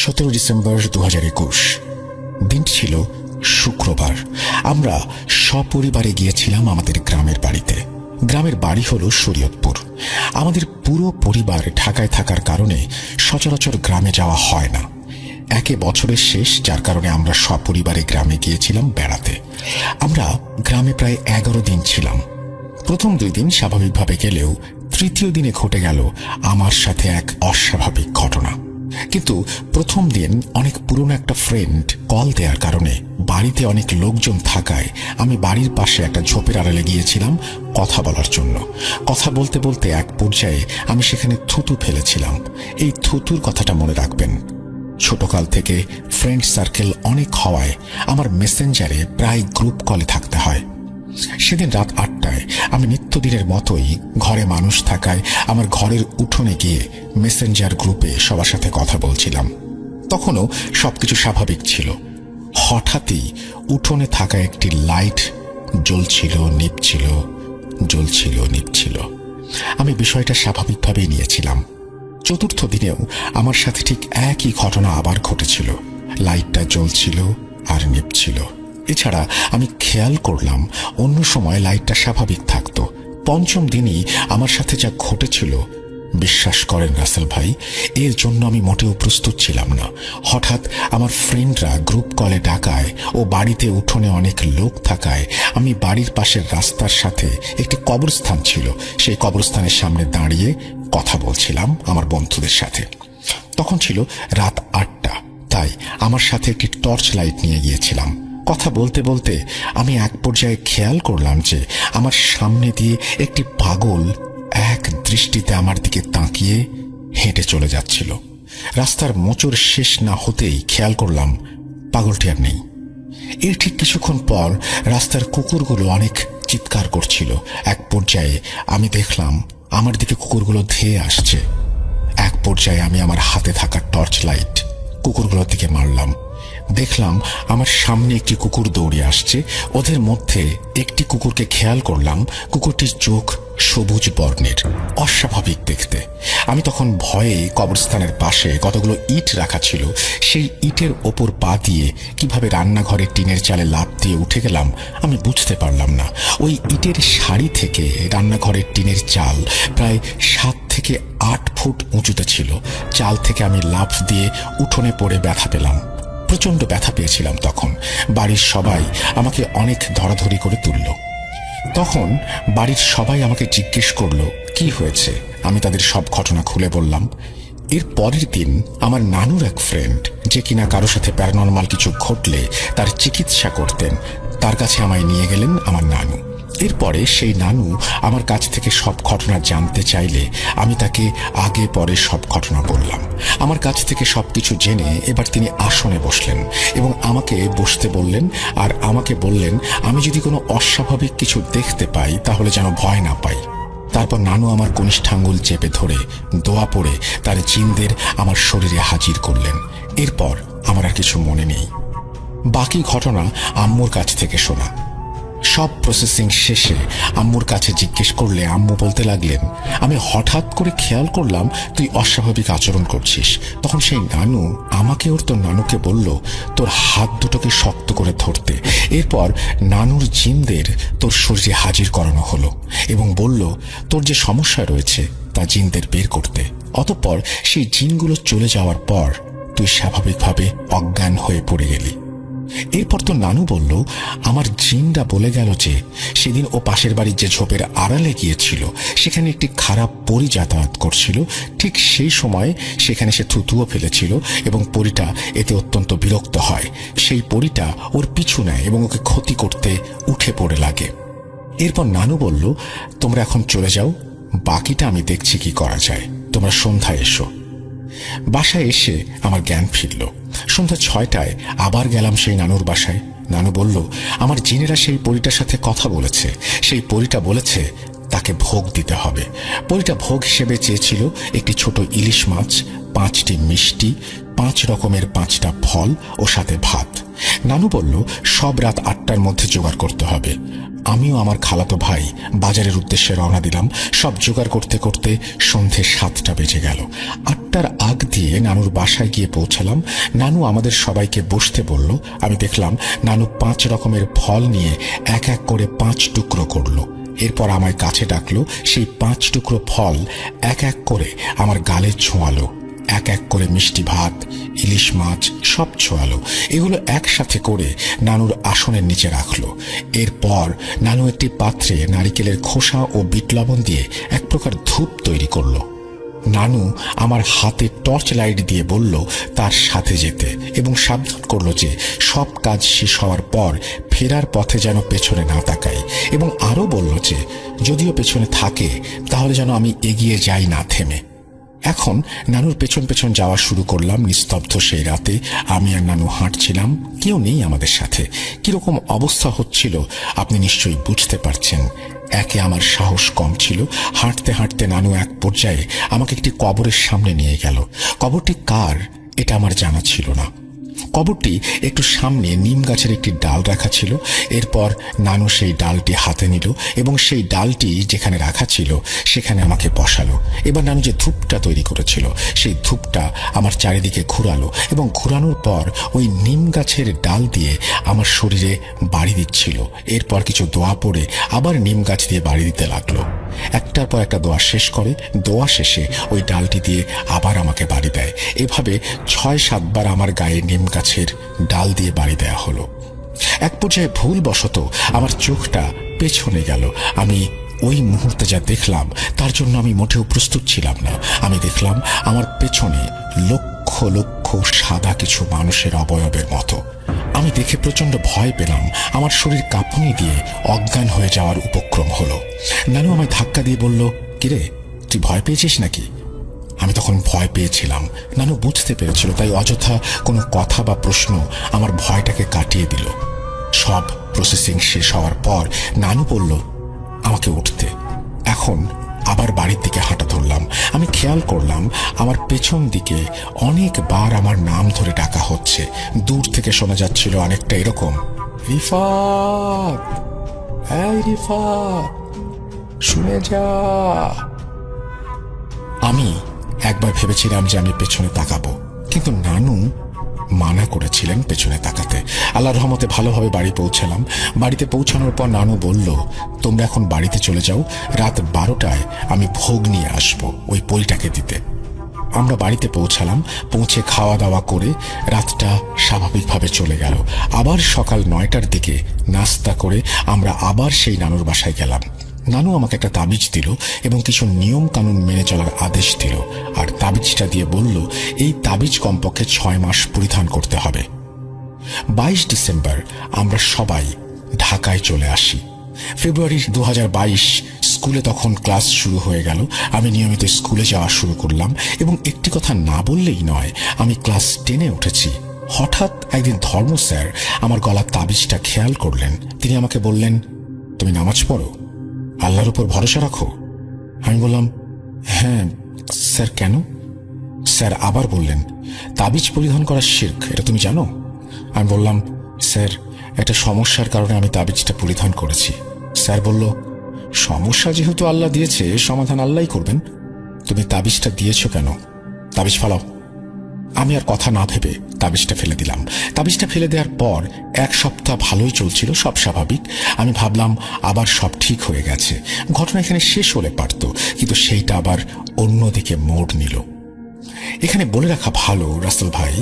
December 2021। দিনটি ছিল শুক্রবার। আমরা সপরিবারে গিয়েছিলাম আমাদের গ্রামের বাড়িতে। গ্রামের বাড়ি হলো শরীয়তপুর। আমাদের পুরো পরিবার ঢাকায় থাকার কারণে সচরাচর গ্রামে যাওয়া হয় না। একে বছরের শেষ, যার কারণে আমরা সপরিবারে গ্রামে গিয়েছিলাম বেড়াতে। আমরা গ্রামে প্রায় 11 দিন ছিলাম। প্রথম 2 দিন স্বাভাবিকভাবে গেলেও তৃতীয় দিনে ঘটে গেল আমার সাথে এক অস্বাভাবিক ঘটনা। কিন্তু প্রথম দিন অনেক পুরনো একটা ফ্রেন্ড কল দেওয়ার কারণে বাড়িতে অনেক লোকজন থাকায় আমি বাড়ির পাশে একটা ঝোপের আড়ালে গিয়েছিলাম কথা বলার জন্য। কথা বলতে বলতে এক পর্যায়ে আমি সেখানে থুতু ফেলেছিলাম। এই থুতুর কথাটা মনে রাখবেন। ছোটকাল থেকে ফ্রেন্ড সার্কেল অনেক হওয়ায় আমার মেসেঞ্জারে প্রায় গ্রুপ কলে থাকতে হয়। সেদিন রাত 8টায় আমি নিত্যদিনের মতোই ঘরে মানুষ থাকায় আমার ঘরের উঠোনে গিয়ে মেসেঞ্জার গ্রুপে সবার সাথে কথা বলছিলাম। তখনও সবকিছু স্বাভাবিক ছিল। হঠাৎই উঠোনে থাকা একটি লাইট জ্বলছিল, নিভছিল, জ্বলছিল, নিভছিল। আমি বিষয়টা স্বাভাবিকভাবেই নিয়েছিলাম। চতুর্থ দিনেও আমার সাথে ঠিক একই ঘটনা আবার ঘটেছিল। লাইটটা জ্বলছিল আর নিভছিল। এছাড়া আমি খেয়াল করলাম অন্য সময় লাইটটা স্বাভাবিক থাকতো। পঞ্চম দিনই আমার সাথে যা ঘটেছিল, বিশ্বাস করেন রাসেল ভাই, এর জন্য আমি মোটেও প্রস্তুত ছিলাম না। হঠাৎ আমার ফ্রেন্ডরা গ্রুপ কলে ডাকায় ও বাড়িতে উঠোনে অনেক লোক থাকায় আমি বাড়ির পাশের রাস্তার সাথে একটি কবরস্থান ছিল, সেই কবরস্থানের সামনে দাঁড়িয়ে কথা বলছিলাম আমার বন্ধুদের সাথে। তখন ছিল রাত 8টা, তাই আমার সাথে একটি টর্চ লাইট নিয়ে গিয়েছিলাম। কথা বলতে বলতে আমি এক পর্যায়ে খেয়াল করলাম যে আমার সামনে দিয়ে একটি পাগল এক দৃষ্টিতে আমার দিকে তাকিয়ে হেঁটে চলে যাচ্ছিল। রাস্তার মোচড় শেষ না হতেই খেয়াল করলাম পাগলটি আর নেই। এর ঠিক কিছুক্ষণ পর রাস্তার কুকুরগুলো অনেক চিৎকার করছিল। এক পর্যায়ে আমি দেখলাম আমার দিকে কুকুরগুলো ধেয়ে আসছে। এক পর্যায়ে আমি আমার হাতে থাকা টর্চ লাইট কুকুরগুলোর দিকে মারলাম। দেখলাম আমার সামনে একটি কুকুর দৌড়ে আসছে। ওদের মধ্যে একটি কুকুরকে খেয়াল করলাম, কুকুরটির চোখ সবুজ বর্ণের, অস্বাভাবিক দেখতে। আমি তখন ভয়ে কবরস্থানের পাশে কতগুলো ইট রাখা ছিল, সেই ইটের ওপর পা দিয়ে কিভাবে রান্নাঘরের টিনের চালে লাফ দিয়ে উঠে গেলাম আমি বুঝতে পারলাম না। ওই ইটের সারি থেকে রান্নাঘরের টিনের চাল প্রায় 7 থেকে 8 ফুট উঁচুতে ছিল। চাল থেকে আমি লাফ দিয়ে উঠোনে পড়ে ব্যথা পেলাম। প্রচন্ড ব্যথা পেয়েছিলাম তখন। বাড়ির সবাই আমাকে অনেক ধরাধরি করে তুলল। তখন বাড়ির সবাই আমাকে জিজ্ঞেস করলো কি হয়েছে। আমি তাদের সব ঘটনা খুলে বললাম। এর পরের দিন আমার নানুর এক ফ্রেন্ড, যে কিনা কারো সাথে প্যারানর্মাল কিছু ঘটলে তার চিকিৎসা করতেন, তার কাছে আমায় নিয়ে গেলেন আমার নানু। এরপরে সেই নানু আমার কাছ থেকে সব ঘটনা জানতে চাইলে আমি তাকে আগে পরে সব ঘটনা বললাম। আমার কাছ থেকে সবকিছু জেনে এবার তিনি আসনে বসলেন এবং আমাকে বসতে বললেন, আর আমাকে বললেন আমি যদি কোনো অস্বাভাবিক কিছু দেখতে পাই তাহলে যেন ভয় না পাই। তারপর নানু আমার কনিষ্ঠাঙ্গুল চেপে ধরে দোয়া পড়ে তার জিনদের আমার শরীরে হাজির করলেন। এরপর আমার আর কিছু মনে নেই। বাকি ঘটনা আম্মুর কাছ থেকে শোনা। সব প্রসেসিং শেষে আম্মুর কাছে জিজ্ঞেস করলে আম্মু বলতে লাগলেন, আমি হঠাৎ করে খেয়াল করলাম তুই অস্বাভাবিক আচরণ করছিস। তখন সেই নানু আমাকে ওর তোর নানুকে বলল তোর হাত দুটোকে শক্ত করে ধরতে। এরপর নানুর জিনদের তোর শরীরে হাজির করানো হলো এবং বলল তোর যে সমস্যা রয়েছে তা জিনদের বের করতে। অতঃপর সেই জিনগুলো চলে যাওয়ার পর তুই স্বাভাবিকভাবে অজ্ঞান হয়ে পড়ে গেলি। এরপর তো নানু বলল আমার জিনরা বলে গেল যে সেদিন ও পাশের বাড়ির যে ঝোপের আড়ালে গিয়েছিল সেখানে একটি খারাপ পরী যাতায়াত করছিল। ঠিক সেই সময় সেখানে সে থুতুও ফেলেছিল এবং পরীটা এতে অত্যন্ত বিরক্ত হয়। সেই পরীটা ওর পিছু নেয় এবং ওকে ক্ষতি করতে উঠে পড়ে লাগে। এরপর নানু বলল তোমরা এখন চলে যাও, বাকিটা আমি দেখছি কি করা যায়, তোমরা সন্ধ্যায় এসো। বাসায় এসে আমার জ্ঞান ফিরল। সন্ধ্যা 6টায় আবার গেলাম সেই নানুর বাসায়। নানু বলল আমার জিনেরা সেই পরীটার সাথে কথা বলেছে। সেই পরীটা বলেছে তাকে ভোগ দিতে হবে। পরীটা ভোগ হিসেবে চেয়েছিল একটি ছোট ইলিশ মাছ, 5টি মিষ্টি, 5 রকমের 5টা ফল ও সাথে ভাত। নানু বলল সব রাত 8টার মধ্যে জোগাড় করতে হবে। আমিও আমার খালাতো ভাই বাজারের উদ্দেশ্যে রওনা দিলাম। সব জোগাড় করতে করতে সন্ধে 7টা বেজে গেল। 8টা 1টার আগ দিয়ে নানুর বাসায় গিয়ে পৌঁছালাম। নানু আমাদের সবাইকে বসতে বলল। আমি দেখলাম নানু 5 রকমের ফল নিয়ে এক এক করে 5 টুকরো করলো। এরপর আমায় কাছে ডাকলো। সেই 5 টুকরো ফল এক এক করে আমার গালে ছোঁয়ালো। এক এক করে মিষ্টি ভাত, ইলিশ মাছ সব ছোঁয়ালো। এগুলো একসাথে করে নানুর আসনের নিচে রাখলো। এরপর নানু একটি পাত্রে নারিকেলের খোসা ও বিট লবণ দিয়ে এক প্রকার ধূপ তৈরি করলো। নানু আমার হাতে টর্চ লাইট দিয়ে বলল তার সাথে যেতে এবং সাবধান করলো যে সব কাজ শেষ হওয়ার পর ফেরার পথে যেন পেছনে না তাকাই, এবং আরও বলল যে যদিও পেছনে থাকে তাহলে যেন আমি এগিয়ে যাই না থেমে। এখন নানুর পেছন পেছন যাওয়া শুরু করলাম। নিস্তব্ধ সেই রাতে আমি আর নানু হাঁটছিলাম, কেউ নেই আমাদের সাথে। কিরকম অবস্থা হচ্ছিল আপনি নিশ্চয়ই বুঝতে পারছেন। একে আমার সাহস কম ছিল। হাঁটতে হাঁটতে নানু এক পর্যায়ে আমাকে একটি কবরের সামনে নিয়ে গেল। কবরটি কার এটা আমার জানা ছিল না। কবরটি একটু সামনে নিম গাছের একটি ডাল রাখা ছিল। এরপর নানু সেই ডালটি হাতে নিল এবং সেই ডালটি যেখানে রাখা ছিল সেখানে আমাকে বসালো। এবার নানু যে ধূপটা তৈরি করেছিল সেই ধূপটা আমার চারিদিকে ঘুরালো এবং ঘুরানোর পর ওই নিম গাছের ডাল দিয়ে আমার শরীরে বাড়ি দিচ্ছিল। এরপর কিছু দোয়া পড়ে আবার নিম গাছ দিয়ে বাড়ি দিতে লাগলো। একটার পর একটা দোয়া শেষ করে দোয়া শেষে ওই ডালটি দিয়ে আবার আমাকে বাড়ি দেয়। এভাবে 6-7 বার আমার গায়ে নিম গাছের ডাল দিয়ে বাড়ি দেয়া হলো। এক পর্যায়ে ভুলবশত আমার চোখটা পেছনে গেল। আমি ওই মুহূর্তে যা দেখলাম তার জন্য আমি মোটেও প্রস্তুত ছিলাম না। আমি দেখলাম আমার পেছনে লক্ষ লক্ষ সাদা কিছু মানুষের অবয়বের মতো। আমি দেখে প্রচন্ড ভয় পেলাম। আমার শরীর কাঁপুনি দিয়ে অজ্ঞান হয়ে যাওয়ার উপক্রম হলো। নানু আমায় ধাক্কা দিয়ে বলল, কিরে তুই ভয় পেয়েছিস নাকি? আমি তখন ভয় পেয়েছিলাম। নানু বুঝতে পেরেছিল, তাই অযথা কোনো কথা বা প্রশ্ন আমার ভয়টাকে কাটিয়ে দিল। সব প্রসেসিং শেষ হওয়ার পর নানু বলল আমাকে উঠতে। এখন আবার বাড়ির দিকে হাঁটা ধরলাম। আমি খেয়াল করলাম আমার পেছন দিকে অনেকবার আমার নাম ধরে ডাকা হচ্ছে। দূর থেকে শোনা যাচ্ছিল অনেকটা এরকম, রিফাত, এই রিফাত, শুনে যা। আমি একবার ভেবেছিলাম যে আমি পেছনে তাকাবো, কিন্তু নানু মানা করেছিলেন পেছনে তাকাতে। আল্লাহর রহমতে ভালোভাবে বাড়ি পৌঁছালাম। বাড়িতে পৌঁছানোর পর নানু বলল, তোমরা এখন বাড়িতে চলে যাও, রাত 12টায় আমি ভোগ নিয়ে আসবো ওই পরিটাকে দিতে। আমরা বাড়িতে পৌঁছালাম। পৌঁছে খাওয়া দাওয়া করে রাতটা স্বাভাবিকভাবে চলে গেল। আবার সকাল 9টার দিকে নাস্তা করে আমরা আবার সেই নানুর বাসায় গেলাম। নানু আমাকে একটা তাবিজ দিল এবং কিছু নিয়ম কানুন মেনে চলার আদেশ দিল। আর তাবিজটা দিয়ে বলল এই তাবিজ কমপক্ষে 6 মাস পরিধান করতে হবে। 22 ডিসেম্বর আমরা সবাই ঢাকায় চলে আসি। ফেব্রুয়ারি 2022 স্কুলে তখন ক্লাস শুরু হয়ে গেল। আমি নিয়মিত স্কুলে যাওয়া শুরু করলাম এবং একটি কথা না বললেই নয়, আমি ক্লাস 10-এ উঠেছি। হঠাৎ একদিন ধর্ম স্যার আমার গলার তাবিজটা খেয়াল করলেন। তিনি আমাকে বললেন, তুমি নামাজ পড়ো, আল্লাহর উপর ভরসা রাখো? আমি বললাম, হ্যাঁ স্যার, কেন? স্যার আবার বললেন, তাবিজ পরিধান করা শিরক, এটা তুমি জানো? আমি বললাম, স্যার একটা সমস্যার কারণে আমি তাবিজটা পরিধান করেছি। স্যার বলল, সমস্যা যেহেতু আল্লাহ দিয়েছে সমাধান আল্লাহই করবেন, তুমি তাবিজটা দিয়েছো কেন? তাবিজ ফালাও। আমি আর কথা না ভেবে তাবিজটা ফেলে দিলাম। তাবিজটা ফেলে দেওয়ার পর 1 সপ্তাহ ভালোই চলছিল, সব স্বাভাবিক। আমি ভাবলাম আবার সব ঠিক হয়ে গেছে, ঘটনা এখানে শেষ হলে পারত, কিন্তু সেইটা আবার অন্যদিকে মোড় নিল। এখানে বলে রাখা ভালো রাসেল ভাই,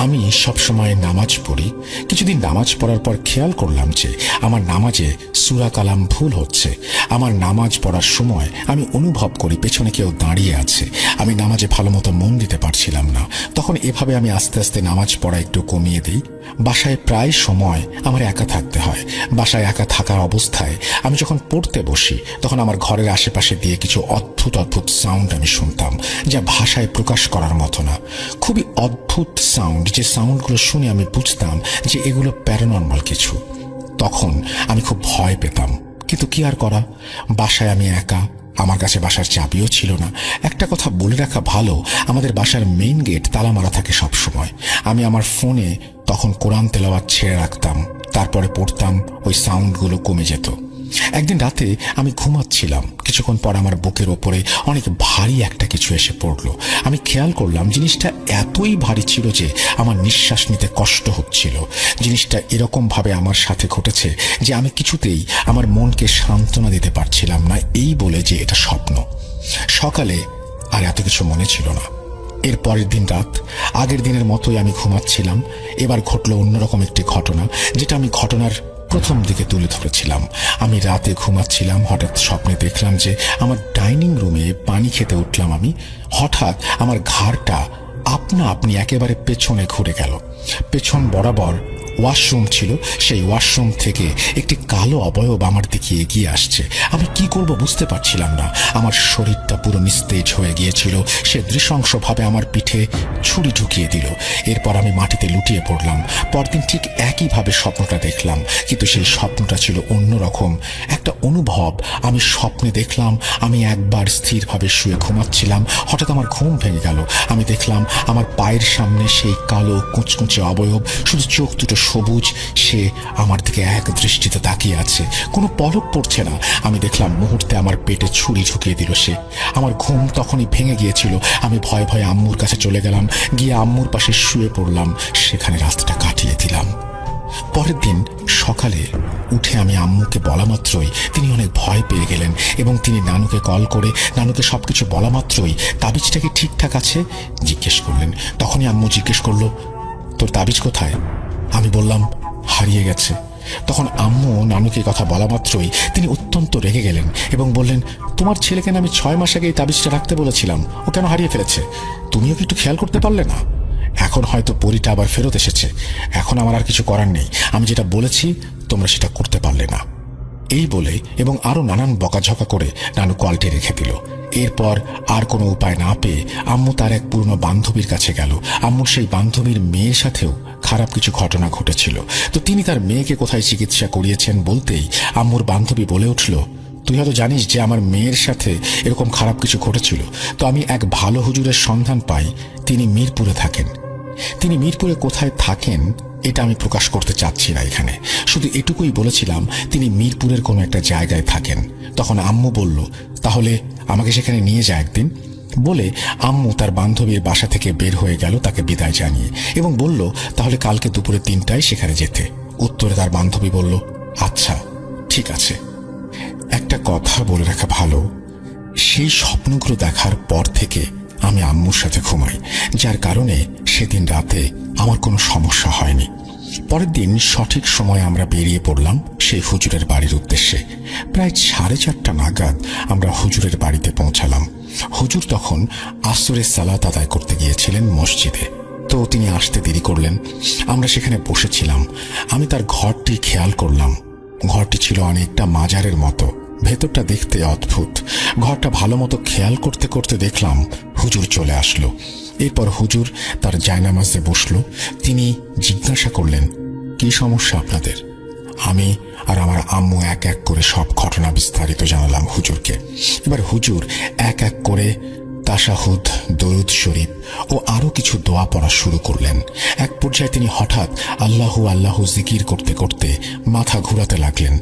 আমি সবসময় নামাজ পড়ি। কিছুদিন নামাজ পড়ার পর খেয়াল করলাম যে আমার নামাজে সূরা কালাম ভুল হচ্ছে। আমার নামাজ পড়ার সময় আমি অনুভব করি পেছনে কেউ দাঁড়িয়ে আছে। আমি নামাজে ভালো মতো মন দিতে পারছিলাম না। তখন এভাবে আমি আস্তে আস্তে নামাজ পড়া একটু কমিয়ে দিই। বাসায় প্রায় সময় আমার একা থাকতে হয়। বাসায় একা থাকার অবস্থায় আমি যখন পড়তে বসি তখন আমার ঘরের আশেপাশে দিয়ে কিছু অদ্ভুত অদ্ভুত সাউন্ড আমি শুনতাম, যা ভাষায় প্রকাশ করার মতো না। খুবই অদ্ভুত সাউন্ড, যে সাউন্ডগুলো শুনে আমি বুঝতাম যে এগুলো প্যারানর্মাল কিছু। তখন আমি খুব ভয় পেতাম, কিন্তু কি আর করা, বাসায় আমি একা, আমার কাছে বাসার চাবিও ছিল না। একটা কথা বলে রাখা ভালো, আমাদের বাসার মেইন গেট তালা মারা থাকে সব সময়। আমি আমার ফোনে তখন কোরআন তেলাওয়াত ছেড়ে রাখতাম, তারপরে পড়তাম, ওই সাউন্ডগুলো কমে যেত। একদিন রাতে আমি ঘুমাচ্ছিলাম, কিছুক্ষণ পর আমার বুকের ওপরে অনেক ভারী একটা কিছু এসে পড়লো। আমি খেয়াল করলাম জিনিসটা এতই ভারী ছিল যে আমার নিঃশ্বাস নিতে কষ্ট হচ্ছিল। জিনিসটা এরকম ভাবে আমার সাথে ঘটেছে যে আমি কিছুতেই আমার মনকে সান্ত্বনা দিতে পারছিলাম না, এই বলে যে এটা স্বপ্ন। সকালে আর এত কিছু মনে ছিল না। এর পরের দিন রাত আগের দিনের মতোই আমি ঘুমাচ্ছিলাম। এবার ঘটলো অন্যরকম একটি ঘটনা, যেটা আমি ঘটনার প্রথম দিকে তুলে ধরেছিলাম। আমি রাতে ঘুমাচ্ছিলাম, হঠাৎ স্বপ্নে দেখলাম যে আমার ডাইনিং রুমে পানি খেতে উঠলাম আমি। হঠাৎ আমার ঘাড়টা আপনা আপনি একেবারে পেছনে ঘুরে গেল। পেছন বরাবর ওয়াশরুম ছিল, সেই ওয়াশরুম থেকে একটি কালো অবয়ব আমার দিকে এগিয়ে আসছে। আমি কি করব বুঝতে পারছিলাম না। আমার শরীরটা পুরো নিস্তেজ হয়ে গিয়েছিল। সে নৃশংসভাবে আমার পিঠে ছুরি ঢুকিয়ে দিল। এরপর আমি মাটিতে লুটিয়ে পড়লাম। পরদিন ঠিক একইভাবে স্বপ্নটা দেখলাম, কিন্তু সেই স্বপ্নটা ছিল অন্যরকম একটা অনুভব। আমি স্বপ্নে দেখলাম আমি একবার স্থিরভাবে শুয়ে ঘুমাচ্ছিলাম, হঠাৎ আমার ঘুম ভেঙে গেল। আমি দেখলাম আমার পায়ের সামনে সেই কালো কুচকুচে অবয়ব, শুধু চোখ দুটো সবুজ। সে আমার দিকে এক দৃষ্টিতে তাকিয়ে আছে, কোনো পলক পড়ছে না। আমি দেখলাম মুহূর্তে আমার পেটে ছুরি ঢুকিয়ে দিল সে। আমার ঘুম তখনই ভেঙে গিয়েছিল। আমি ভয়ে ভয়ে আম্মুর কাছে চলে গেলাম, গিয়ে আম্মুর পাশে শুয়ে পড়লাম। সেখানে রাতটা কাটিয়ে দিলাম। পরের দিন সকালে উঠে আমি আম্মুকে বলা মাত্রই তিনি অনেক ভয় পেয়ে গেলেন এবং তিনি নানুকে কল করে নানুকে সবকিছু বলা মাত্রই তাবিজটা কি ঠিকঠাক আছে জিজ্ঞেস করলেন। তখনই আম্মু জিজ্ঞেস করলো, তোর তাবিজ কোথায়? আমি বললাম, হারিয়ে গেছে। তখন আম্মু নানুকে কথা বলা মাত্রই তিনি অত্যন্ত রেগে গেলেন এবং বললেন, তোমার ছেলেকে আমি 6 মাস আগে এই তাবিজটা রাখতে বলেছিলাম, ও কেন হারিয়ে ফেলেছে? তুমিও কি একটু খেয়াল করতে পারলে না? এখন হয়তো পরীটা আবার ফেরত এসেছে। এখন আমার আর কিছু করার নেই। আমি যেটা বলেছি তোমরা সেটা করতে পারলে না। এই বলে এবং আরো নানান বকাঝকা করে নানু কলটি রেখে দিল। এরপর আর কোনো উপায় না পেয়ে আম্মু তার এক পুরনো বান্ধবীর কাছে গেল। আম্মুর সেই বান্ধবীর মেয়ের সাথেও খারাপ কিছু ঘটনা ঘটেছিল। তো তিনি তার মেয়েকে কোথায় চিকিৎসা করিয়েছেন বলতেই আম্মুর বান্ধবী বলে উঠল, তুই হয়তো জানিস যে আমার মেয়ের সাথে এরকম খারাপ কিছু ঘটেছিল। তো আমি এক ভালো হুজুরের সন্ধান পাই, তিনি মিরপুরে থাকেন। তিনি মিরপুরে কোথায় থাকেন এটা আমি প্রকাশ করতে চাচ্ছি না এখানে, শুধু এটুকুই বলেছিলাম তিনি মিরপুরের কোনো একটা জায়গায় থাকেন। তখন আম্মু বলল, তাহলে আমাকে সেখানে নিয়ে যায় একদিন। বলে আম্মু তার বান্ধবীর বাসা থেকে বের হয়ে গেল তাকে বিদায় জানিয়ে এবং বলল, তাহলে কালকে দুপুরে 3টায় সেখানে যেতে। উত্তরে তার বান্ধবী বলল, আচ্ছা ঠিক আছে। একটা কথা বলে রাখা ভালো, সেই স্বপ্নগুলো দেখার পর থেকে আমি আম্মুর সাথে ঘুমাই, যার কারণে সেদিন রাতে আমার কোনো সমস্যা হয়নি। পরের দিন সঠিক সময়ে আমরা বেরিয়ে পড়লাম সেই হুজুরের বাড়ির উদ্দেশ্যে। প্রায় 4:30 নাগাদ আমরা হুজুরের বাড়িতে পৌঁছালাম। হুজুর তখন আসরের সালাত আদায় করতে গিয়েছিলেন মসজিদে, তো তিনি আসতে দেরি করলেন। আমরা সেখানে বসেছিলাম। আমি তার ঘরটি খেয়াল করলাম। ঘরটি ছিল অনেকটা মাজারের মতো, ভেতরটা দেখতে অদ্ভুত। ঘরটা ভালো মতো খেয়াল করতে করতে দেখলাম হুজুর চলে আসলো। এরপর হুজুর তার জায়নামাজে বসলো। তিনি জিজ্ঞাসা করলেন, কি সমস্যা আপনাদের? আমি আর আমার আম্মু এক এক করে সব ঘটনা বিস্তারিত জানালাম হুজুরকে। এবার হুজুর এক এক করে তাশাহুদ, দরুদ শরীফ ও আরো কিছু দোয়া পড়া শুরু করলেন। এক পর্যায়ে তিনি হঠাৎ আল্লাহু আল্লাহু জিকির করতে করতে মাথা ঘুরাতে লাগলেন।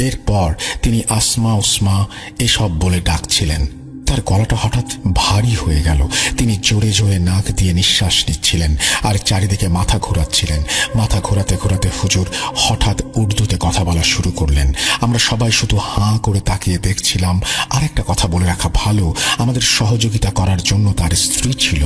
এরপর তিনি আসমা উসমা এসব বলে ডাকছিলেন। তার গলাটা হঠাৎ ভারী হয়ে গেল। তিনি জোরে জোরে নাক দিয়ে নিঃশ্বাস নিচ্ছিলেন আর চারিদিকে মাথা ঘোরাচ্ছিলেন। মাথা ঘোরাতে ঘোরাতে হুজুর হঠাৎ উর্দুতে কথা বলা শুরু করলেন। আমরা সবাই শুধু হাঁ করে তাকিয়ে দেখছিলাম। আর একটা কথা বলে রাখা ভালো, আমাদের সহযোগিতা করার জন্য তার স্ত্রী ছিল।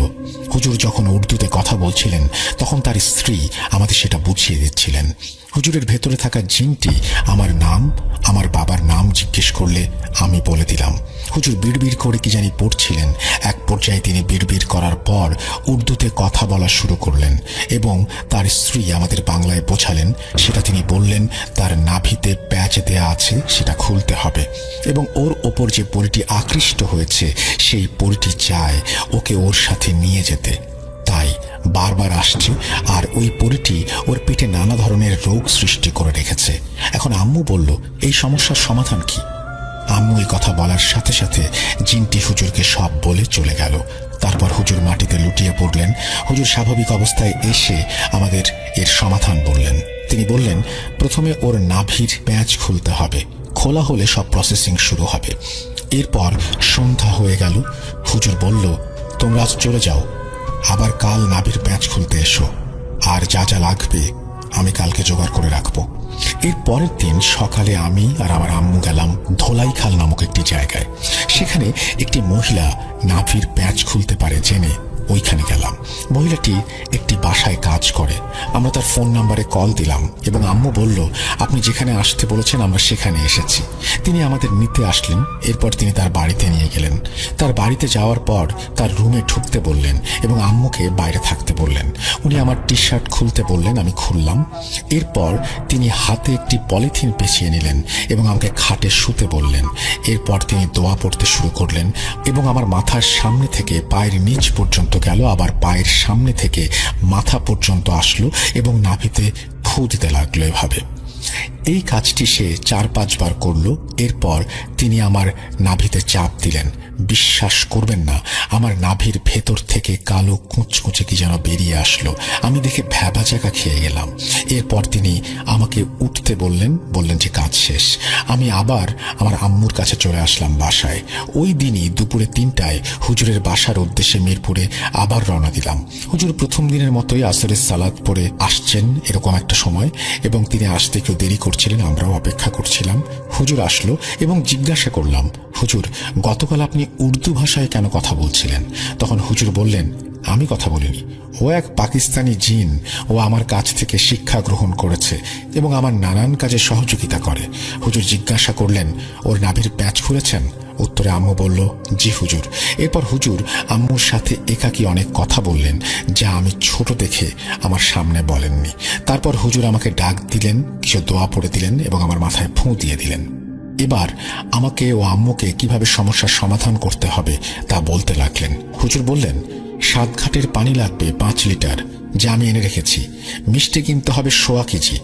হুজুর যখন উর্দুতে কথা বলছিলেন তখন তার স্ত্রী আমাদের সেটা বুঝিয়ে দিচ্ছিলেন। হুজুরের ভেতরে থাকা জিনটি আমার নাম, আমার বাবার নাম জিজ্ঞেস করলে আমি বলে দিলাম। হুজুর বিড়বিড় করে কি জানি পড়ছিলেন। এক পর্যায়ে তিনি বিড়বিড় করার পর উর্দুতে কথা বলা শুরু করলেন এবং তার স্ত্রী আমাদের বাংলায় বোঝালেন। সেটা তিনি বললেন তার নাভিতে প্যাচ দেয়া আছে, সেটা খুলতে হবে এবং ওর ওপর যে পরীটি আকৃষ্ট হয়েছে সেই পরীটি চায় ওকে ওর সাথে নিয়ে যেতে। তাই বারবার আসছে আর ওই পরীটি ওর পেটে নানা ধরনের রোগ সৃষ্টি করে রেখেছে। এখন আম্মু বলল, এই সমস্যার সমাধান কি? আম্মু এই কথা বলার সাথে সাথে জিনটি হুজুরকে সব বলে চলে গেল। তারপর হুজুর মাটিতে লুটিয়ে পড়লেন। হুজুর স্বাভাবিক অবস্থায় এসে আমাদের এর সমাধান বললেন। তিনি বললেন, প্রথমে ওর নাভির প্যাঁচ খুলতে হবে। খোলা হলে সব প্রসেসিং শুরু হবে। এরপর সন্ধ্যা হয়ে গেল। হুজুর বলল, তোমরা আজ চলে যাও, আবার কাল নাভির প্যাঁচ খুলতে এসো, আর যা যা লাগবে আমি কালকে জোগাড় করে রাখবো। এর পরের দিন সকালে আমি আর আমার আম্মু গেলাম ধোলাইখাল নামক একটি জায়গায়। সেখানে একটি মহিলা নাভির প্যাঁচ খুলতে পারে জেনে ওইখানে গেলাম। মহিলাটি একটি বাসায় কাজ করে। আমরা তার ফোন নাম্বারে কল দিলাম এবং আম্মু বলল, আপনি যেখানে আসতে বলেছেন আমরা সেখানে এসেছি। তিনি আমাদের নিতে আসলেন। এরপর তিনি তার বাড়িতে নিয়ে গেলেন। তার বাড়িতে যাওয়ার পর তার রুমে ঢুকতে বললেন এবং আম্মুকে বাইরে থাকতে বললেন। উনি আমার টি শার্ট খুলতে বললেন, আমি খুললাম। এরপর তিনি হাতে একটি পলিথিন পেঁচিয়ে নিলেন এবং আমাকে খাটে শুতে বললেন। এরপর তিনি দোয়া পড়তে শুরু করলেন এবং আমার মাথার সামনে থেকে পায়ের নিচ পর্যন্ত গেল, আবার পায়ের সামনে থেকে মাথা পর্যন্ত আসলো এবং নাভিতে ফু দিতে লাগলো। এভাবে এই কাজটি সে 4-5 বার করলো। এরপর তিনি আমার নাভিতে চাপ দিলেন। বিশ্বাস করবেন না, আমার নাভির ভেতর থেকে কালো কুঁচকুচে কি যেন বেরিয়ে আসলো। আমি দেখে ভ্যাবাচাকা খেয়ে গেলাম। এরপর তিনি আমাকে উঠতে বললেন যে কাজ শেষ। আমি আবার আমার আম্মুর কাছে চলে আসলাম বাসায়। ওই দিনই দুপুরে 3টায় হুজুরের বাসার উদ্দেশ্যে মিরপুরে আবার রওনা দিলাম। হুজুর প্রথম দিনের মতোই আসরের সালাত পড়ে আসছেন এরকম একটা সময়, এবং তিনি আসতে কেউ দেরি করছিলেন, আমরাও অপেক্ষা করছিলাম। হুজুর আসলো এবং জিজ্ঞাসা করলাম, হুজুর গতকাল আপনি উর্দু ভাষায় কেন কথা বলছিলেন? তখন হুজুর বললেন, আমি কথা বলিনি, ও এক পাকিস্তানি জিন, ও আমার কাছ থেকে শিক্ষা গ্রহণ করেছে এবং আমার নানান কাজে সহযোগিতা করে। হুজুর জিজ্ঞাসা করলেন, ওর নাভির প্যাঁচ খুলেছেন? উত্তরে আম্মু বলল, জি হুজুর। এরপর হুজুর আম্মুর সাথে একাকী অনেক কথা বললেন যা আমি ছোট দেখে আমার সামনে বলেননি। তারপর হুজুর আমাকে ডাক দিলেন, কিছু দোয়া পড়ে দিলেন এবং আমার মাথায় ফুঁ দিয়ে দিলেন। এবার আমাকে ও আম্মুকে কিভাবে সমস্যার সমাধান করতে হবে তা বলতে লাগলেন। হুজুর বললেন, 7 ঘাটের পানি লাগবে 5 লিটার, যা আমি এনে রেখেছি। মিষ্টি কিনতে হবে 1.25 কেজি।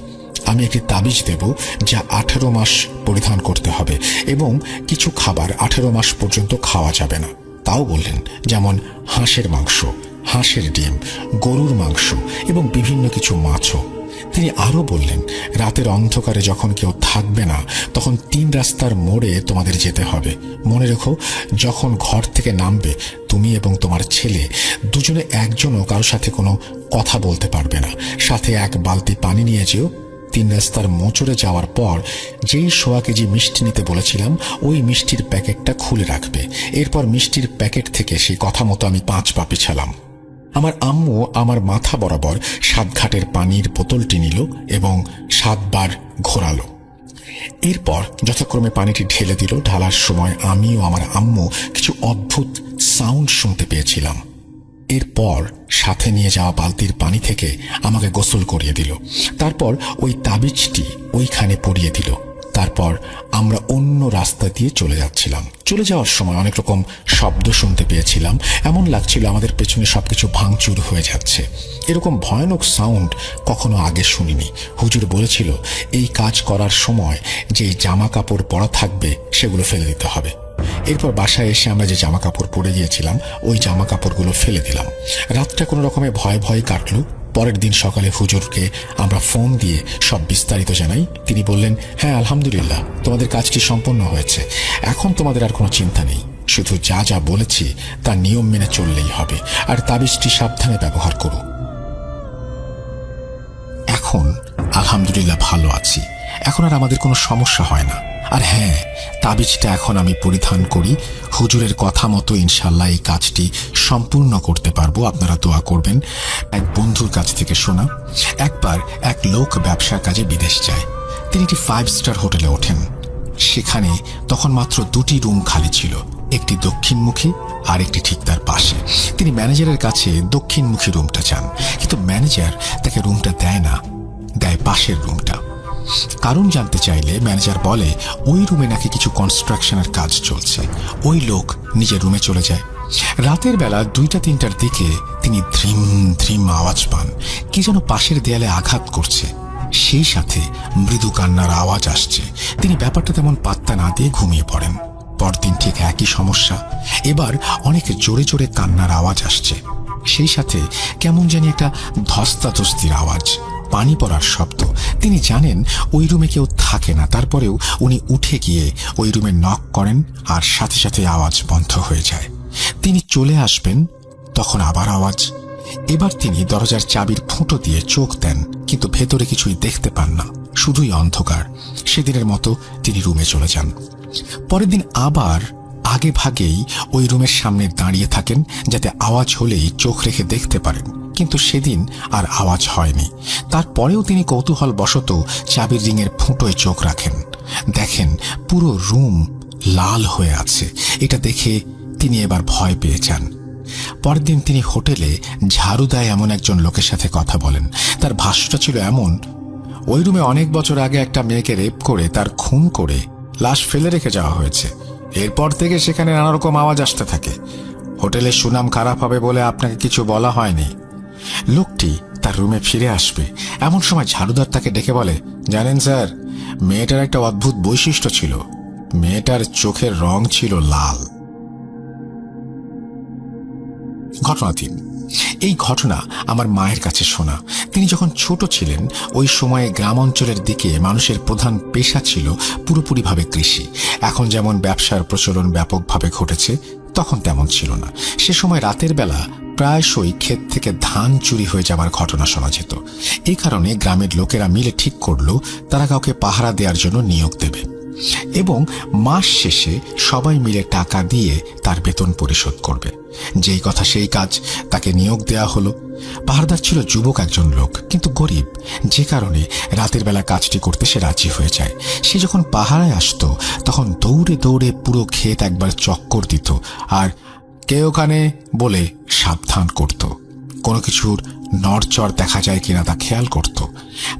আমি একটি তাবিজ দেব যা 18 মাস পরিধান করতে হবে এবং কিছু খাবার 18 মাস পর্যন্ত খাওয়া যাবে না। তাও বললেন, যেমন হাঁসের মাংস, হাঁসের ডিম, গরুর মাংস এবং বিভিন্ন কিছু মাছও। তিনি আরো বললেন, রাতের অন্ধকারে যখন কেউ থাকবে না তখন 3 রাস্তার মোড়ে তোমাদের যেতে হবে। মনে রেখো, যখন ঘর থেকে নামবে তুমি এবং তোমার ছেলে দুজনে একজনও কারোর সাথে কোনো কথা বলতে পারবে না। সাথে 1 বালতি পানি নিয়ে যেও। 3 রাস্তার মোচড়ে যাওয়ার পর যেই 1.25 কেজি মিষ্টি নিতে বলেছিলাম ওই মিষ্টির প্যাকেটটা খুলে রাখবে। এরপর মিষ্টির প্যাকেট থেকে সেই কথা মতো আমি 5 পা পিছালাম। আমার আম্মু আমার মাথা বরাবর 7 ঘাটের পানির বোতলটি নিল এবং 7 বার ঘোরালো। এরপর যথাক্রমে পানিটি ঢেলে দিল। ঢালার সময় আমি ও আমার আম্মু কিছু অদ্ভুত সাউন্ড শুনতে পেয়েছিলাম। এরপর সাথে নিয়ে যাওয়া বালতির পানি থেকে আমাকে গোসল করিয়ে দিল। তারপর ওই তাবিজটি ওইখানে পরিয়ে দিল। তারপর আমরা অন্য রাস্তা দিয়ে চলে যাচ্ছিলাম। চলে যাওয়ার সময় অনেক রকম শব্দ শুনতে পেয়েছিলাম। এমন লাগছিল আমাদের পেছনে সবকিছু ভাঙচুর হয়ে যাচ্ছে। এরকম ভয়ানক সাউন্ড কখনো আগে শুনিনি। হুজুর বলেছিল, এই কাজ করার সময় যে জামা কাপড় পরা থাকবে সেগুলো ফেলে দিতে হবে। এরপর বাসায় এসে আমরা যে জামা কাপড় পরে গিয়েছিলাম ওই জামা কাপড়গুলো ফেলে দিলাম। রাতটা কোনো রকমে ভয় কাটলো। পরের দিন সকালে হুজুরকে আমরা ফোন দিয়ে সব বিস্তারিত জানাই। তিনি বললেন, হ্যাঁ আলহামদুলিল্লাহ, তোমাদের কাজটি সম্পন্ন হয়েছে। এখন তোমাদের আর কোনো চিন্তা নেই। শুধু যা যা বলেছি তার নিয়ম মেনে চললেই হবে, আর তাবিজটি সাবধানে ব্যবহার করো। এখন আলহামদুলিল্লাহ ভালো আছি। এখন আর আমাদের কোনো সমস্যা হয় না। আর হ্যাঁ, তাবিজটা এখন আমি পরিধান করি। হুজুরের কথা মতো ইনশাল্লাহ এই কাজটি সম্পূর্ণ করতে পারবো। আপনারা দোয়া করবেন। এক বন্ধুর কাছ থেকে শোনা, একবার এক লোক ব্যবসার কাজে বিদেশ যায়। তিনি একটি 5 স্টার হোটেলে ওঠেন। সেখানে তখন মাত্র 2টি রুম খালি ছিল, একটি দক্ষিণমুখী আর একটি ঠিক তার পাশে। তিনি ম্যানেজারের কাছে দক্ষিণমুখী রুমটা চান, কিন্তু ম্যানেজার তাকে রুমটা দেয় না, দেয় পাশের রুমটা। কারণ জানতে চাইলে ম্যানেজার বলে ওই রুমে নাকি কিছু কনস্ট্রাকশনের কাজ চলছে। ওই লোক নিজের রুমে চলে যায়। রাতের বেলা 2টা-3টার দিকে তিনি ধ্রিম ধ্রিম আওয়াজ পান, কি যেন পাশের দেয়ালে আঘাত করছে। সেই সাথে মৃদু কান্নার আওয়াজ আসছে। তিনি ব্যাপারটা তেমন পাত্তা না দিয়ে ঘুমিয়ে পড়েন। পরদিন ঠিক একই সমস্যা। এবার অনেক জোরে জোরে কান্নার আওয়াজ আসছে। সেই সাথে কেমন জানি একটা ধস্তাধস্তির আওয়াজ। পানি পড়ার শব্দ। তিনি জানেন ওই রুমে কেউ থাকে না, তারপরেও উনি উঠে গিয়ে ওই রুমে নক করেন আর সাথে সাথে আওয়াজ বন্ধ হয়ে যায়। তিনি চলে আসবেন, তখন আবার আওয়াজ। এবার তিনি দরজার চাবির ফুটো দিয়ে চোখ দেন, কিন্তু ভেতরে কিছুই দেখতে পান না, শুধুই অন্ধকার। সেদিনের মতো তিনি রুমে চলে যান। পরের দিন আবার আগে ভাগেই ওই রুমের সামনে দাঁড়িয়ে থাকেন, যাতে আওয়াজ হলেই চোখ রেখে দেখতে পারেন, কিন্তু সেদিন আর আওয়াজ হয়নি। তারপরেও তিনি কৌতূহল বশত চাবির রিংয়ের ফুটোয় চোখ রাখেন। দেখেন পুরো রুম লাল হয়ে আছে। এটা দেখে তিনি এবার ভয় পেয়ে যান। পরের দিন তিনি হোটেলে ঝাড়ু দেয় এমন একজন লোকের সাথে কথা বলেন। তার ভাষ্যটা ছিল এমন: ওই রুমে অনেক বছর আগে একটা মেয়েকে রেপ করে তার খুন করে লাশ ফেলে রেখে যাওয়া হয়েছে। এরপর থেকে সেখানে নানা রকম আওয়াজ আসতে থাকে। হোটেলের সুনাম খারাপ হবে বলে আপনাকে কিছু বলা হয়নি। লোকটি তার রুমে ফিরে আসবে এমন সময় ঝাড়ুদার তাকে ডেকে বলে, জানেন স্যার, মেয়েটার একটা অদ্ভুত বৈশিষ্ট্য ছিল। মেয়েটার চোখের রং ছিল লাল। ঘটনা 3। এই ঘটনা আমার মায়ের কাছে শোনা। তিনি যখন ছোট ছিলেন ওই সময়ে গ্রাম অঞ্চলের দিকে মানুষের প্রধান পেশা ছিল পুরোপুরিভাবে কৃষি। এখন যেমন ব্যবসার প্রচলন ব্যাপকভাবে ঘটেছে, তখন তেমন ছিল না। সে সময় রাতের বেলা প্রায়শই ক্ষেত থেকে ধান চুরি হয়ে যাওয়ার ঘটনা শোনা যেত। এই কারণে গ্রামের লোকেরা মিলে ঠিক করল তারা কাউকে পাহারা দেওয়ার জন্য নিয়োগ দেবে এবং মাস শেষে সবাই মিলে টাকা দিয়ে তার বেতন পরিশোধ করবে। যেই কথা সেই কাজ, তাকে নিয়োগ দেয়া হলো। পাহারাদার ছিল যুবক একজন লোক, কিন্তু গরিব, যে কারণে রাতের বেলা কাজটি করতে সে রাজি হয়ে যায়। সে যখন পাহারায় আসতো তখন দৌড়ে দৌড়ে পুরো ক্ষেত একবার চক্কর দিত আর কে ওখানে বলে সাবধান করত। কোনো কিছুর নড়চড় দেখা যায় কিনা তা খেয়াল করত।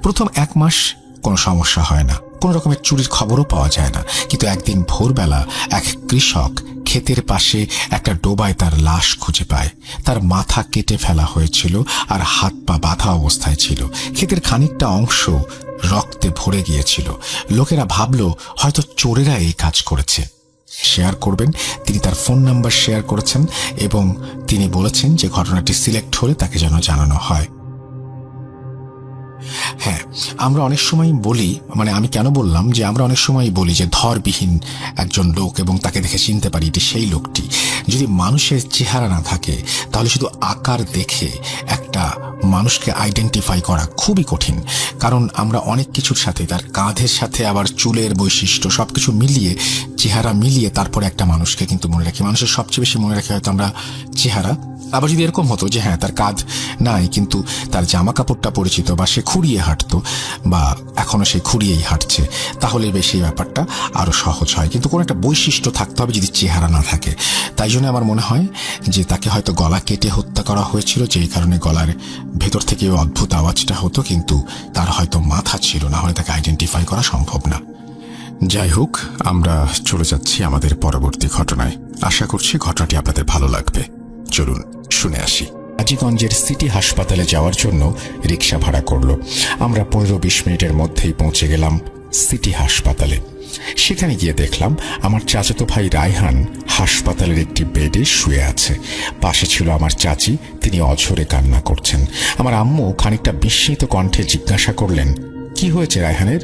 প্রথম 1 মাস কোনো সমস্যা হয় না, কোনো রকমের চুরির খবরও পাওয়া যায় না। কিন্তু একদিন ভোরবেলা এক কৃষক ক্ষেতের পাশে একটা ডোবায় তার লাশ খুঁজে পায়। তার মাথা কেটে ফেলা হয়েছিল আর হাত পা বাঁধা অবস্থায় ছিল। ক্ষেতের খানিকটা অংশ রক্তে ভরে গিয়েছিল। লোকেরা ভাবল হয়তো চোরেরা এই কাজ করেছে। শেয়ার করবেন, তিনি তার ফোন নাম্বার শেয়ার করেছেন এবং তিনি বলেছেন যে ঘটনাটি সিলেক্ট হলে তাকে যেন জানানো হয়। হ্যাঁ, আমরা অনেক সময় বলি, মানে আমি কেন বললাম যে আমরা অনেক সময় বলি যে ধরবিহীন একজন লোক এবং তাকে দেখে চিনতে পারি এটি সেই লোকটি। যদি মানুষের চেহারা না থাকে তাহলে শুধু আকার দেখে একটা মানুষকে আইডেন্টিফাই করা খুবই কঠিন। কারণ আমরা অনেক কিছুর সাথে, তার কাঁধের সাথে আবার চুলের বৈশিষ্ট্য সবকিছু মিলিয়ে, চেহারা মিলিয়ে তারপরে একটা মানুষকে কিন্তু মনে রাখি। মানুষের সবচেয়ে বেশি মনে রাখি হয়তো আমরা চেহারা। আবার যদি এরকম হতো যে হ্যাঁ তার কাঁধ নাই কিন্তু তার জামা কাপড়টা পরিচিত, বা সে খুঁড়িয়ে হাঁটতো, বা এখনো সে খুঁড়িয়েই হাঁটছে, তাহলে বেশি ব্যাপারটা আরো সহজ হয়। কিন্তু কোনো একটা বৈশিষ্ট্য থাকতে হবে যদি চেহারা না থাকে। তাই জন্য আমার মনে হয় যে তাকে হয়তো গলা কেটে হত্যা করা হয়েছিল, যেই কারণে গলার ভেতর থেকে অদ্ভুত আওয়াজটা হতো, কিন্তু তার হয়তো মাথা ছিল, না হলে তাকে আইডেন্টিফাই করা সম্ভব না। যাই হোক, আমরা চলে যাচ্ছি আমাদের পরবর্তী ঘটনায়। আশা করছি ঘটনাটি আপনাদের ভালো লাগবে। চলুন শুনে আসি। হাজীগঞ্জের সিটি হাসপাতালে যাওয়ার জন্য রিক্সা ভাড়া করলো। আমরা 15-20 মিনিটের মধ্যেই পৌঁছে গেলাম সিটি হাসপাতালে। সেখানে গিয়ে দেখলাম আমার চাচাতো ভাই রায়হান হাসপাতালের একটি বেডে শুয়ে আছে। পাশে ছিল আমার চাচি, তিনি অঝরে কান্না করছেন। আমার আম্মু খানিকটা বিস্মিত কণ্ঠে জিজ্ঞাসা করলেন, কি হয়েছে রায়হানের?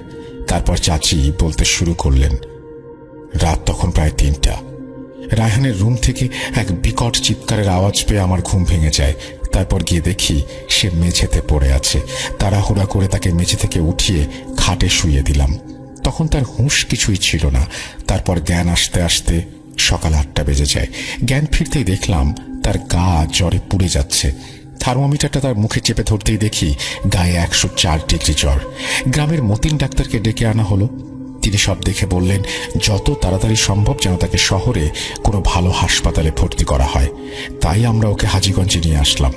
তারপর চাচি বলতে শুরু করলেন। রাত তখন প্রায় 3টা। রায়হানের রুম থেকে এক বিকট চিৎকারের আওয়াজ পেয়ে আমার ঘুম ভেঙে যায়। তারপর গিয়ে দেখি সে মেঝেতে পড়ে আছে। তাড়াহুড়া করে তাকে মেঝে থেকে উঠিয়ে খাটে শুইয়ে দিলাম। তখন তার হুঁশ কিছুই ছিল না। তারপর জ্ঞান আসতে আসতে সকাল 8টা বেজে যায়। জ্ঞান ফিরতেই দেখলাম তার গা জ্বরে পুড়ে যাচ্ছে। থার্মোমিটারটা তার মুখে চেপে ধরতেই দেখি গায়ে 104 ডিগ্রি জ্বর। গ্রামের মতিন ডাক্তারকে ডেকে আনা হলো। তিনি সব দেখে বললেন যত তাড়াতাড়ি সম্ভব যেন তাকে শহরে কোনো ভালো হাসপাতালে ভর্তি করা হয়। তাই আমরা ওকে হাজীগঞ্জে নিয়ে আসলাম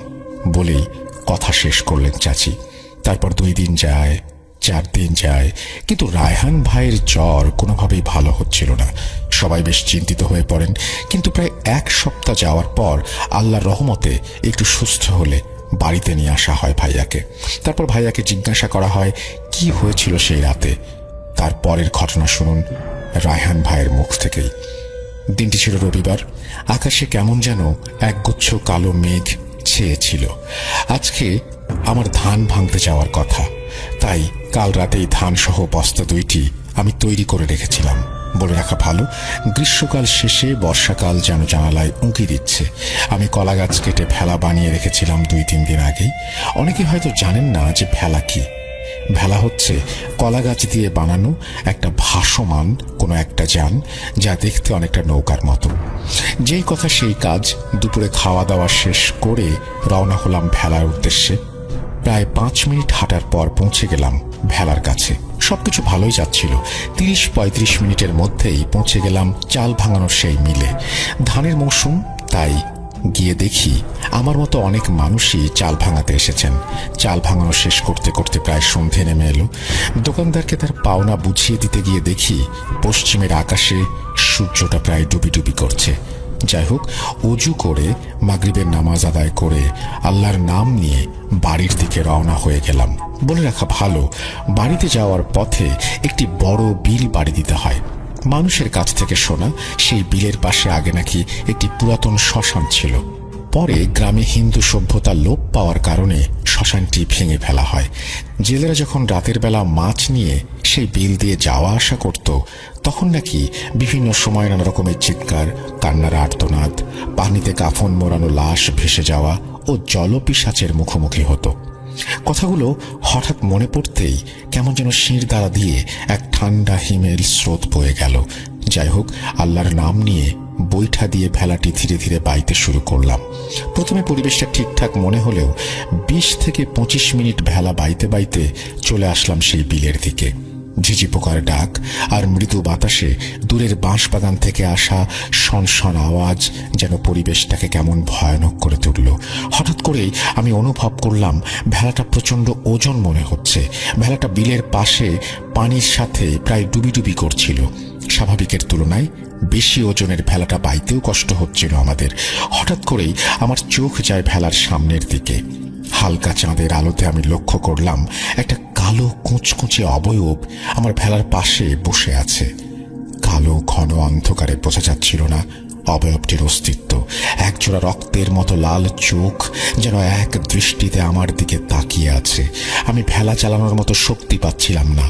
বলেই কথা শেষ করলেন চাচি। তারপর 2 দিন যায়, 4 দিন যায়, কিন্তু রায়হান ভাইয়ের জ্বর কোনোভাবেই ভালো হচ্ছিল না। সবাই বেশ চিন্তিত হয়ে পড়েন। কিন্তু প্রায় 1 সপ্তাহ যাওয়ার পর আল্লাহর রহমতে একটু সুস্থ হলে বাড়িতে নিয়ে আসা হয় ভাইয়াকে। তারপর ভাইয়াকে জিজ্ঞাসা করা হয় কি হয়েছিল সেই রাতে। তারপরের ঘটনা শুনুন রায়হান ভাইয়ের মুখ থেকেই। দিনটি ছিল রবিবার। আকাশে কেমন যেন একগুচ্ছ কালো মেঘ ছেয়েছিল। আজকে আমার ধান ভাঙতে যাওয়ার কথা। তাই কাল রাতেই ধানসহ বস্তা 2টি আমি তৈরি করে রেখেছিলাম। বলে রাখা ভালো, গ্রীষ্মকাল শেষে বর্ষাকাল যেন জানালায় উঁকি দিচ্ছে। আমি কলা গাছ কেটে ভেলা বানিয়ে রেখেছিলাম 2-3 দিন আগেই। অনেকে হয়তো জানেন না যে ভেলা কি। ভেলা হচ্ছে কলা গাছ দিয়ে বানানো একটা ভাসমান কোনো একটা যান, যা দেখতে অনেকটা নৌকার মতো। যেই কথা সেই কাজ। দুপুরে খাওয়া দাওয়া শেষ করে রওনা হলাম ভেলার উদ্দেশ্যে। প্রায় 5 মিনিট হাঁটার পর পৌঁছে গেলাম ভেলার কাছে। সবকিছু ভালোই যাচ্ছিল। 30-35 মিনিটের মধ্যেই পৌঁছে গেলাম চাল ভাঙানোর সেই মিলে। ধানের মৌসুম, তাই গিয়ে দেখি আমার মতো অনেক মানুষই চাল ভাঙাতে এসেছেন। চাল ভাঙানো শেষ করতে করতে প্রায় সন্ধে নেমে এলো। দোকানদারকে তার পাওনা বুঝিয়ে দিতে গিয়ে দেখি পশ্চিমের আকাশে সূর্যটা প্রায় ডুবি ডুবি করছে। যাই হোক, অজু করে মাগরিবের নামাজ আদায় করে আল্লাহর নাম নিয়ে বাড়ির দিকে রওনা হয়ে গেলাম। বলে রাখা ভালো, বাড়িতে যাওয়ার পথে একটি বড় বিল বাড়ি দিতে হয়। মানুষের কাছ থেকে শোনা, সেই বিলের পাশে আগে নাকি একটি পুরাতন শ্মশান ছিল। পরে গ্রামে হিন্দু সভ্যতা লোপ পাওয়ার কারণে শ্মশানটি ভেঙে ফেলা হয়। জেলেরা যখন রাতের বেলা মাছ নিয়ে সেই বিল দিয়ে যাওয়া আসা করত, তখন নাকি বিভিন্ন সময় নানা রকমের চিৎকার, কান্নার আর্তনাদ, পানিতে কাফন মোড়ানো লাশ ভেসে যাওয়া ও জলপিশাচের মুখোমুখি হতো। কথাগুলো হঠাৎ মনে পড়তেই কেমন যেন শির দ্বারা দিয়ে এক ঠান্ডা হিমেল স্রোত বয়ে গেল। যাই হোক, আল্লাহর নাম নিয়ে বৈঠা দিয়ে ভেলাটি ধীরে ধীরে বাইতে শুরু করলাম। প্রথমে পরিবেশটা ঠিকঠাক মনে হলেও 20 থেকে 25 মিনিট ভেলা বাইতে বাইতে চলে আসলাম সেই বিলের দিকে। ঝিঝি পোকার ডাক আর মৃদু বাতাসে দূরের বাঁশবাগান থেকে আসা শনশন আওয়াজ যেন পরিবেশটাকে কেমন ভয়ানক করে তুলল। হঠাৎ করেই আমি অনুভব করলাম ভেলাটা প্রচণ্ড ওজন মনে হচ্ছে। ভেলাটা বিলের পাশে পানির সাথে প্রায় ডুবি ডুবি করছিল। স্বাভাবিকের তুলনায় বেশি ওজনের ভেলাটা বাইতেও কষ্ট হচ্ছিল আমাদের। হঠাৎ করেই আমার চোখ যায় ভেলার সামনের দিকে। হালকা চাঁদের আলোতে আমি লক্ষ্য করলাম একটা কালো কুঁচকুঁচে অবয়ব আমার ভেলার পাশে বসে আছে। কালো ঘন অন্ধকারে বোঝা যাচ্ছিল না অবয়বটির অস্তিত্ব। একজোড়া রক্তের মতো লাল চোখ যেন এক দৃষ্টিতে আমার দিকে তাকিয়ে আছে। আমি ভেলা চালানোর মতো শক্তি পাচ্ছিলাম না।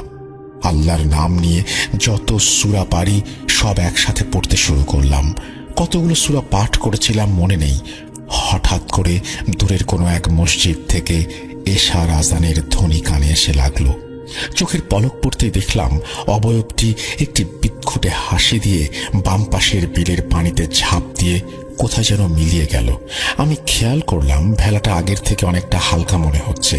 আল্লাহর নাম নিয়ে যত সূরা পারি সব একসাথে পড়তে শুরু করলাম। কতগুলো সূরা পাঠ করেছিলাম মনে নেই। হঠাৎ করে দূরের কোনো এক মসজিদ থেকে এশার আজানের ধ্বনি কানে এসে লাগলো। চোখের পলক পড়তেই দেখলাম অবয়বটি একটি বিক্ষুটে হাসি দিয়ে বাম পাশের বিলের পানিতে ঝাঁপ দিয়ে কোথায় যেন মিলিয়ে গেল। আমি খেয়াল করলাম ভেলাটা আগের থেকে অনেকটা হালকা মনে হচ্ছে।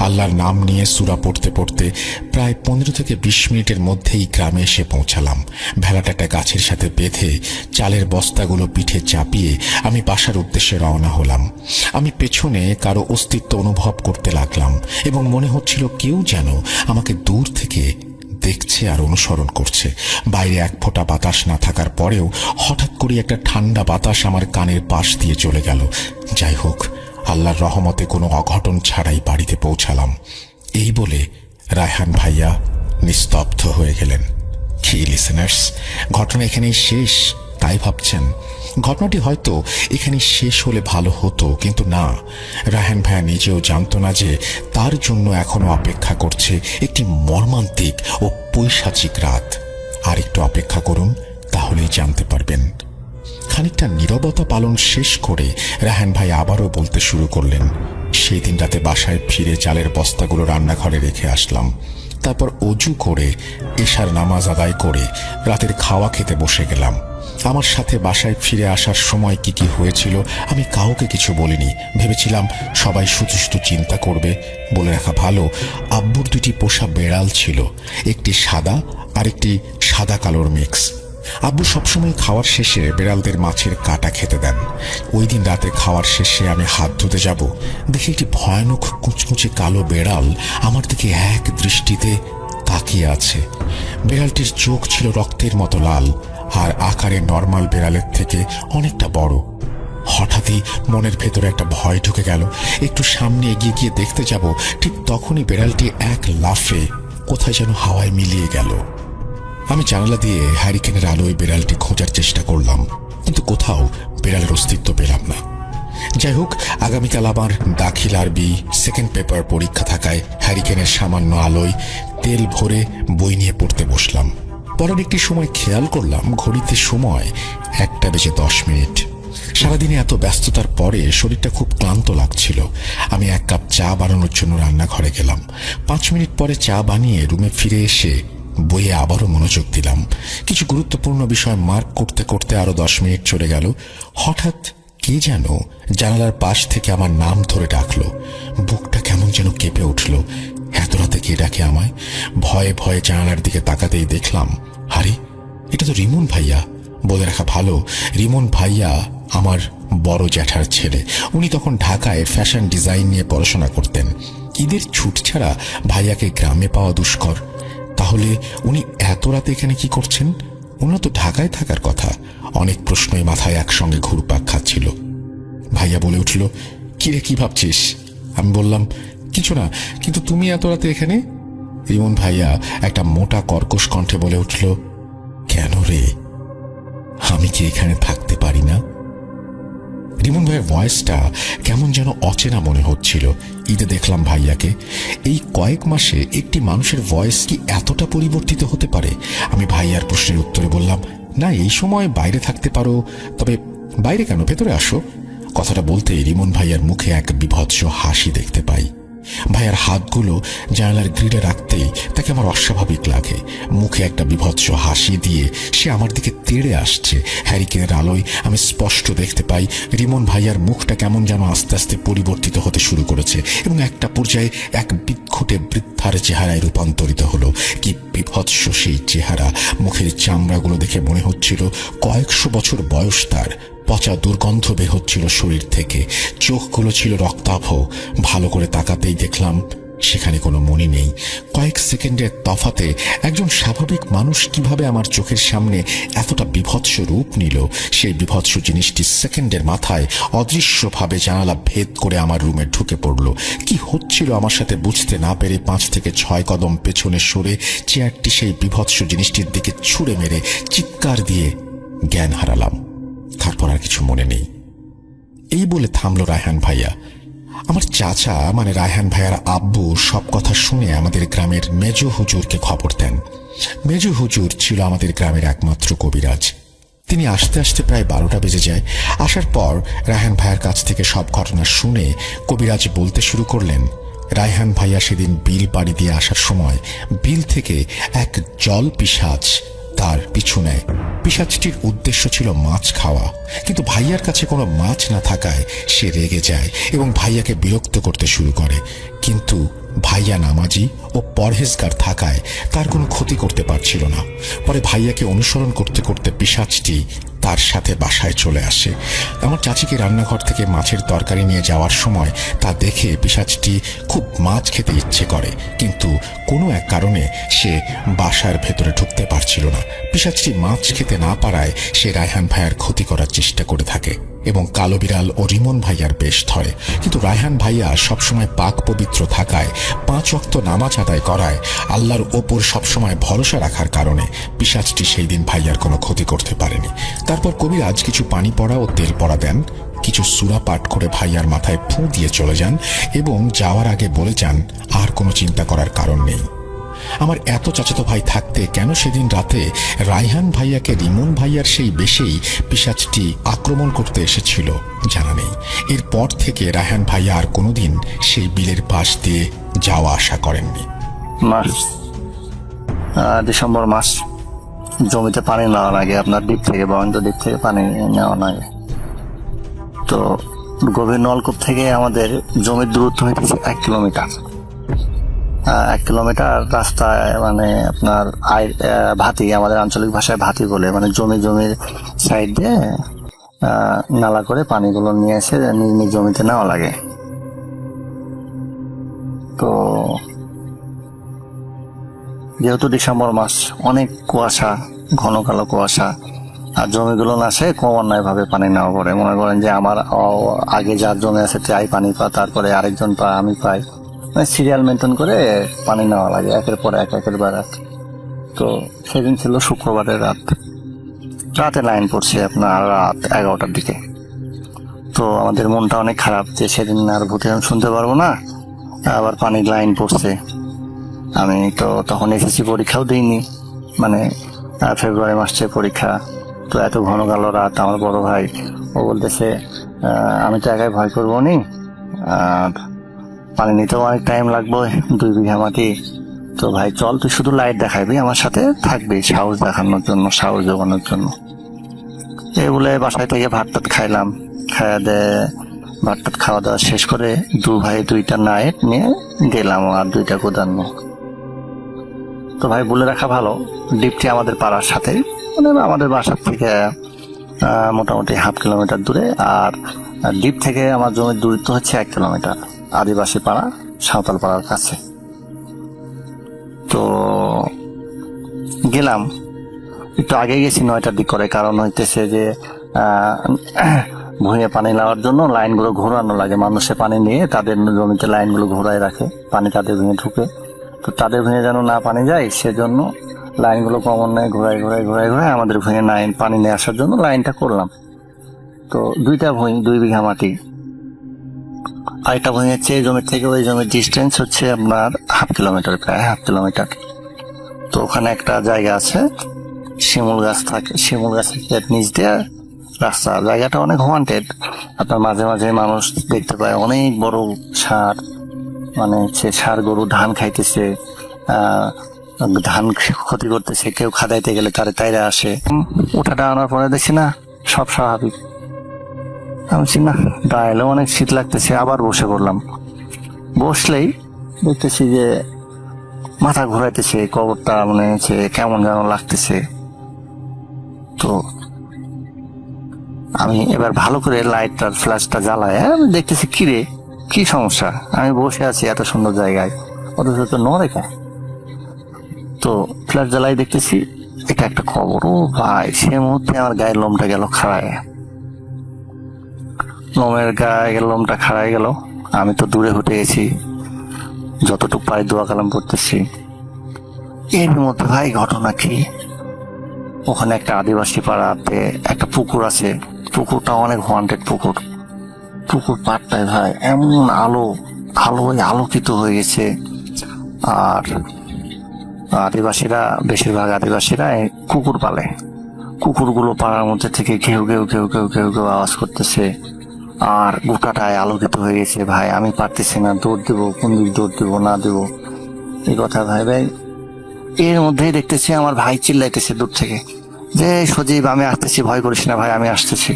আল্লাহর নাম নিয়ে সূরা পড়তে পড়তে প্রায় 15 থেকে 20 মিনিটের মধ্যেই গ্রামে এসে পৌঁছালাম। ভেলাটা একটা গাছের সাথে বেঁধে চালের বস্তাগুলো পিঠে চাপিয়ে আমি বাসার উদ্দেশ্যে রওনা হলাম। আমি পেছনে কারো অস্তিত্ব অনুভব করতে লাগলাম এবং মনে হচ্ছিল কেউ যেন আমাকে দূর থেকে দেখছে আর অনুসরণ করছে। বাইরে এক ফোঁটা বাতাস না থাকার পরেও হঠাৎ করে একটা ঠান্ডা বাতাস আমার কানের পাশ দিয়ে চলে গেল। যাই হোক, আল্লাহর রহমতে কোনো অঘটন ছাড়াই বাড়িতে পৌঁছালাম। এই বলে রায়হান ভাইয়া নিস্তব্ধ হয়ে গেলেন। কি লিসেনার্স, ঘটনা এখানেই শেষ তাই ভাবছেন? ঘটনাটি হয়তো এখানে শেষ হলে ভালো হতো, কিন্তু না। রায়হান ভাইয়া নিজেও জানতো না যে তার জন্য এখনো অপেক্ষা করছে একটি মর্মান্তিক ও পৈশাচিক রাত। আর একটু অপেক্ষা করুন, তাহলেই জানতে পারবেন। খানিকটা নীরবতা পালন শেষ করে রায়হান ভাই আবারও বলতে শুরু করলেন, সেই দিন রাতে বাসায় ফিরে চালের বস্তাগুলো রান্নাঘরে রেখে আসলাম। তারপর অজু করে এশার নামাজ আদায় করে রাতের খাওয়া খেতে বসে গেলাম। আমার সাথে বাসায় ফিরে আসার সময় কি কি হয়েছিল আমি কাউকে কিছু বলিনি। ভেবেছিলাম সবাই শুধু শুধু চিন্তা করবে। বলে রাখা ভালো, আব্বুর 2টি পোষা বেড়াল ছিল, একটি সাদা আর একটি সাদা কালোর মিক্স। আব্বু সবসময় খাওয়ার শেষে বেড়ালদের মাছের কাটা খেতে দেন। ওই দিন রাতে খাওয়ার শেষে আমি হাত ধুতে যাব, দেখি একটি ভয়ানক কুচকুচে কালো বেড়াল আমার দিকে এক দৃষ্টিতে তাকিয়ে আছে। বেড়ালটির চোখ ছিল রক্তের মতো লাল আর আকারে নর্মাল বেড়ালের থেকে অনেকটা বড়। হঠাৎই মনের ভেতরে একটা ভয় ঢুকে গেল। একটু সামনে এগিয়ে গিয়ে দেখতে যাব, ঠিক তখনই বেড়ালটি এক লাফে কোথায় যেন হাওয়ায় মিলিয়ে গেল। আমি জানালা দিয়ে হ্যারিকেনের আলোয় বেড়ালটি খোঁজার চেষ্টা করলাম, কিন্তু কোথাও বেড়ালের অস্তিত্ব পেলাম না। যাই হোক, আগামীকাল আমার দাখিল আরবি সেকেন্ড পেপার পরীক্ষা থাকায় হ্যারিকেনের সামান্য আলোয় তেল ভরে বই নিয়ে পড়তে বসলাম। পরের একটি সময় খেয়াল করলাম ঘড়িতে সময় 1:10। সারাদিনে এত ব্যস্ততার পরে শরীরটা খুব ক্লান্ত লাগছিল। আমি 1 কাপ চা বানানোর জন্য রান্নাঘরে গেলাম। 5 মিনিট পরে চা বানিয়ে রুমে ফিরে এসে বইয়ে আবারও মনোযোগ দিলাম। কিছু গুরুত্বপূর্ণ বিষয় মার্ক করতে করতে আরো 10 মিনিট চলে গেল। হঠাৎ কে যেন জানালার পাশ থেকে আমার নাম ধরে ডাকলো। বুকটা কেমন যেন কেঁপে উঠল। এত রাতে কে ডাকে আমায়? ভয়ে ভয়ে জানালার দিকে তাকাতেই দেখলাম, আরে এটা তো রিমন ভাইয়া। বলে রাখা ভালো, রিমন ভাইয়া আমার বড় জ্যাঠার ছেলে। উনি তখন ঢাকায় ফ্যাশন ডিজাইন নিয়ে পড়াশোনা করতেন। ঈদের ছুট ছাড়া ভাইয়াকে গ্রামে পাওয়া দুষ্কর। তাহলে উনি এত রাতে এখানে কি করছেন? উনি তো ঢাকায় থাকার কথা। অনেক প্রশ্নই মাথায় একসঙ্গে ঘুরপাক খাচ্ছিল। ভাইয়া বলে উঠল, কিরে, কি ভাবছিস? আমি বললাম, কিছু না, কিন্তু তুমি এত রাতে এখানে? রিমন ভাইয়া একটা মোটা কর্কশ কণ্ঠে বলে উঠল, কেন রে, আমি কি এখানে থাকতে পারি না? রিমন ভাইয়ের ভয়েসটা কেমন যেন অচেনা মনে হচ্ছিল। ঈদে দেখলাম ভাইয়াকে। এই কয়েক মাসে একটি মানুষের ভয়েস কি এতটা পরিবর্তিত হতে পারে? আমি ভাইয়ার প্রশ্নের উত্তরে বললাম, না, এই সময় বাইরে থাকতে পারো, তবে বাইরে কেন, ভেতরে আসো। কথাটা বলতে রিমন ভাইয়ার মুখে এক বিভৎস হাসি দেখতে পাই। ভাইয়ার হাতগুলো জানালার গ্রিডে রাখতেই তাকে আমার অস্বাভাবিক লাগে। মুখে একটা বিভৎস হাসি দিয়ে সে আমার দিকে তেড়ে আসছে। হ্যারিকেনের আলোয় আমি স্পষ্ট দেখতে পাই রিমন ভাইয়ার মুখটা কেমন যেন আস্তে আস্তে পরিবর্তিত হতে শুরু করেছে এবং একটা পর্যায়ে এক বিক্ষুটে বৃদ্ধার চেহারায় রূপান্তরিত হলো। কি বিভৎস সেই চেহারা! মুখের চামড়াগুলো দেখে মনে হচ্ছিল কয়েকশো বছর বয়স তার। পচা দুর্গন্ধ বের হচ্ছিল শরীর থেকে। চোখগুলো ছিল রক্তাভ। ভালো করে তাকাতেই দেখলাম সেখানে কোনো মনি নেই। কয়েক সেকেন্ডের তফাতে একজন স্বাভাবিক মানুষ কিভাবে আমার চোখের সামনে এতটা বিভৎস রূপ নিল, সেই বিভৎস জিনিসটি সেকেন্ডের মাথায় অদৃশ্যভাবে জানালা ভেদ করে আমার রুমে ঢুকে পড়ল। কি হচ্ছিল আমার সাথে বুঝতে না পেরে 5 থেকে 6 কদম পেছনে সরে চেয়ারটি সেই বিভৎস জিনিসটির দিকে ছুঁড়ে মেরে চিৎকার দিয়ে জ্ঞান হারালাম। তারপর আর কিছু মনে নেই। এই বলে থামলো রায়হান ভাইয়া। আমার চাচা মানে রায়হান ভাইয়ার আব্বু সব কথা শুনে আমাদের গ্রামের মেজো হুজুরকে খবর দেন। মেজো হুজুর ছিল আমাদের গ্রামের একমাত্র কবিরাজ। তিনি আসতে আসতে প্রায় 12টা বেজে যায়। আসার পর রায়হান ভাইয়ার কাছ থেকে সব ঘটনা শুনে কবিরাজ বলতে শুরু করলেন, রায়হান ভাইয়া সেদিন বিল পাড়ি দিয়ে আসার সময় বিল থেকে এক জল পিশাচ তার পিছু নেয়। পিশাচটির উদ্দেশ্য ছিল মাছ খাওয়া, কিন্তু ভাইয়ার কাছে কোনো মাছ না থাকায় সে রেগে যায় এবং ভাইয়াকে বিরক্ত করতে শুরু করে। কিন্তু ভাইয়া নামাজি ও পরহেজগার থাকায় তার কোনো ক্ষতি করতে পারছিল না। পরে ভাইয়াকে অনুসরণ করতে করতে পিশাচটি তার সাথে বাসায় চলে আসে। আমার চাচিকে রান্নাঘর থেকে মাছের তরকারি নিয়ে যাওয়ার সময় তা দেখে পিশাচটি খুব মাছ খেতে ইচ্ছে করে, কিন্তু কোনো এক কারণে সে বাসার ভেতরে ঢুকতে পারছিল না। পিশাচটি মাছ খেতে না পারায় সে রায়হান ভাইয়ার ক্ষতি করার চেষ্টা করে থাকে এবং কালো বিড়াল ও রিমন ভাইয়ার বেশ ধরে। কিন্তু রায়হান ভাইয়া সবসময় পাক পবিত্র থাকায়, 5 ওয়াক্ত নামাজ আদায় করায়, আল্লাহর ওপর সবসময় ভরসা রাখার কারণে পিশাচটি সেই দিন ভাইয়ার কোনো ক্ষতি করতে পারেনি। তারপর কবিরাজ কিছু পানি পড়া ও তেল পড়া দেন, কিছু সূরা পাঠ করে ভাইয়ার মাথায় ফুঁ দিয়ে চলে যান এবং যাওয়ার আগে বলে যান আর কোনো চিন্তা করার কারণ নেই। আমার এত চাচাতো ভাই থাকতে কেন সেদিন রাতে রায়হান ভাইয়াকে রিমন ভাইয়ার সেই বেশেই পিশাচটি আক্রমণ করতে এসেছিল জানা নেই। এরপর থেকে রায়হান ভাইয়া আর কোনোদিন সেই বিলের পাশ দিয়ে যাওয়া আসা করেননি। ডিসেম্বর মাস জমিতে পানি নেওয়া লাগে, আপনার দ্বীপ থেকে বরন্ত দ্বীপ থেকে পানি নেওয়া লাগে। তো গভীর নলকূপ থেকে আমাদের জমির দূরত্ব হইতেছে 1 কিলোমিটার। 1 কিলোমিটার রাস্তায় মানে আপনার ভাতি, আমাদের আঞ্চলিক ভাষায় ভাতি বলে, মানে জমির সাইড দিয়ে নালা করে পানিগুলো নিয়ে এসে নিজ নিজ জমিতে নেওয়া লাগে। তো যেহেতু ডিসেম্বর মাস, অনেক কুয়াশা, ঘন কালো কুয়াশা, আর জমিগুলো না সে ক্রমান্বয় ভাবে পানি নেওয়া পড়ে। মনে করেন যে আমার আগে যার জমি আছে তাই পানি পায়, তারপরে আরেকজন পায়, আমি পাই, মানে সিরিয়াল মেনটেন করে পানি নেওয়া লাগে একের পর একের বার। তো সেদিন ছিল শুক্রবারের রাতে লাইন পড়ছে আপনার রাত 11টার দিকে। তো আমাদের মনটা অনেক খারাপ যে সেদিন আর ভোটে শুনতে পারবো না, আবার পানির লাইন পড়ছে। আমি তো তখন এসএসসি পরীক্ষাও দিইনি, মানে ফেব্রুয়ারি মাসে পরীক্ষা। তো এত ঘন কালো রাত, আমার বড় ভাই ও বলতেছে আমি তো একাই ভয় করবো নি, আর পানি নিতেও অনেক টাইম লাগবে, 2 বিঘা মাটি। তো ভাই চল, তুই শুধু লাইট দেখাবি, আমার সাথে থাকবি সাহস দেখানোর জন্য, সাহস জোগানোর জন্য। এই বলে বাসায় থেকে ভাত টাত খাইলাম, খাওয়া দেয় ভাত টাত খাওয়া দাওয়া শেষ করে 2 ভাই 2টা নাইট নিয়ে গেলাম আর 2টা কোদান নিয়ে। তো ভাই বলে রাখা ভালো, ডিপটি আমাদের পাড়ার সাথে, মানে আমাদের বাসার থেকে মোটামুটি 1/2 কিলোমিটার দূরে। আর ডিপ থেকে আমার জমির দূরত্ব হচ্ছে 1 কিলোমিটার, আদিবাসী পাড়া, সাঁওতাল পাড়ার কাছে। তো গেলাম, একটু আগে গেছি 9টার দিক করে, কারণ হইতেছে যে ভুঁইয়ে পানি নেওয়ার জন্য লাইনগুলো ঘোরানো লাগে, মানুষে পানি নিয়ে তাদের জমিতে লাইনগুলো ঘোরায় রাখে, পানি তাদের ভুঁয়ে ঢুকে। তো তাদের ভুঁয়ে যেন না পানি যায় সেজন্য লাইনগুলো ক্রমান্বয়ে ঘোরায় ঘোরায় ঘোরায় ঘোরায় আমাদের ভুঁয়ে পানি নিয়ে আসার জন্য লাইনটা করলাম। তো 2টা ভুঁই, 2 বিঘা মাটি। আরেকটা ভুঁই হচ্ছে এই জমির থেকে ওই জমির ডিস্টেন্স হচ্ছে আপনার 1/2 কিলোমিটার, প্রায় 1/2 কিলোমিটার। তো ওখানে একটা জায়গা আছে, শিমুল গাছ থাকে, শিমুল গাছের নিচ দিয়ে রাস্তা। জায়গাটা অনেক ওয়ান্টেড, আপনার মাঝে মাঝে মানুষ দেখতে পায় অনেক বড় ষাঁড়, মানে হচ্ছে ষাঁড় গরু ধান খাইতেছে, ধান ক্ষতি করতেছে, কেউ খাদাইতে গেলে তারে তাইরা আসে। ওঠাটা আনার পরে দেখছি না সব স্বাভাবিক। আমি না দাঁড়াইলেও অনেক শীত লাগতেছে, আবার বসে পড়লাম। বসলেই দেখতেছি যে মাথা ঘোরাইতেছে, কবরটা মনে হচ্ছে কেমন যেন লাগতেছে। তো আমি এবার ভালো করে লাইটটার ফ্ল্যাশটা জ্বালায় আমি দেখতেছি কিরে কি সমস্যা, আমি বসে আছি এত সুন্দর জায়গায়, অথচ তো নড়ে। তো ফ্ল্যাশ জ্বালাই দেখতেছি এটা একটা কবর। ও ভাই, সে মুহূর্তে আমার গায়ের লোমটা গেল খাড়ায়, লোমটা খাড়ায় গেল। আমি তো দূরে হটে গেছি, যতটুকু পাই দোয়া কালাম করতেছি। এর মধ্যে ভাই ঘটনা কি, ওখানে একটা আদিবাসী পাড়াতে একটা পুকুর আছে, পুকুরটা অনেক ওয়ান্টেড পুকুর। পুকুর পাড়টায় ভাই এমন আলোকিত হয়ে গেছে। আর বেশিরভাগ আদিবাসীরা কুকুর পালে, কুকুরগুলো পাড়ার মধ্যে থেকে ঘেউ ঘেউ ঘেউ ঘেউ ঘেউ ঘেউ আওয়াজ করতেছে, আর গোটাটায় আলোকিত হয়ে গেছে। ভাই আমি পারতেছি না, দৌড় দেবো, কোন দিক দৌড় দেবো না দেবো এই কথা ভাই। এর মধ্যেই দেখতেছি আমার ভাই চিল্লাইতেছে দূর থেকে যে সজীব আমি আসতেছি, ভয় করিস না ভাই, আমি আসতেছি।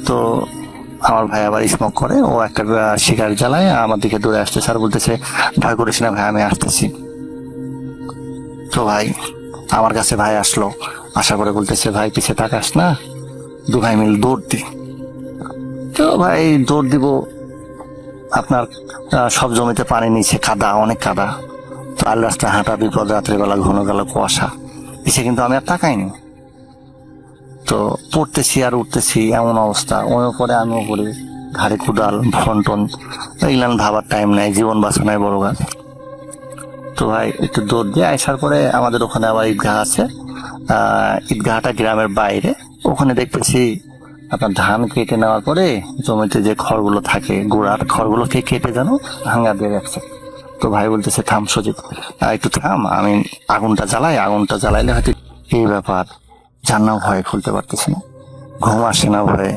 তো আমার ভাই আবার স্মোক করে, ও একটা সিগারেট জ্বালায়, আমার দিকে দৌড়ে আসতেছে আর বলতেছে ভয় করিস না ভাই, আমি আসতেছি। তো ভাই আমার কাছে ভাই আসলো, আশা করে বলতেছে ভাই পিছে তাকাস না, 2 ভাই মিল দৌড় দি। তো ভাই দৌড় দিব, আপনার সব জমিতে পানি নিচে কাদা, অনেক কাদা। তো আল রাস্তা হাঁটা বিপদ, রাত্রেবেলা ঘন কালো কুয়াশা, পিছে কিন্তু আমি আর তাকাইনি। তো পড়তেছি আর উঠতেছি এমন অবস্থা, ওর উপরে আমি উপরে, ঘাড়ে কুদাল ফন্টন, এগুলান ভাবার টাইম নাই, জীবন বাঁচানোই বড় কাজ। তো ভাই একটু দৌড় দিয়ে আসার পরে আমাদের ওখানে আবার ঈদগাহ আছে, ঈদগাহটা গ্রামের বাইরে। ওখানে দেখতেছি আপনার ধান কেটে নেওয়ার পরে জমিতে যে খড়গুলো থাকে, গোড়ার খড়গুলোকে কেটে যেন ভাঙা দিয়ে রাখছে। তো ভাই বলতেছে থাম সজীব, একটু থাম, আমি আগুনটা জ্বালাইলে হয়তো। এই ব্যাপার, জান্নাও ভয়ে খুলতে পারতেছি না, ঘুম আসে না ভয়ে।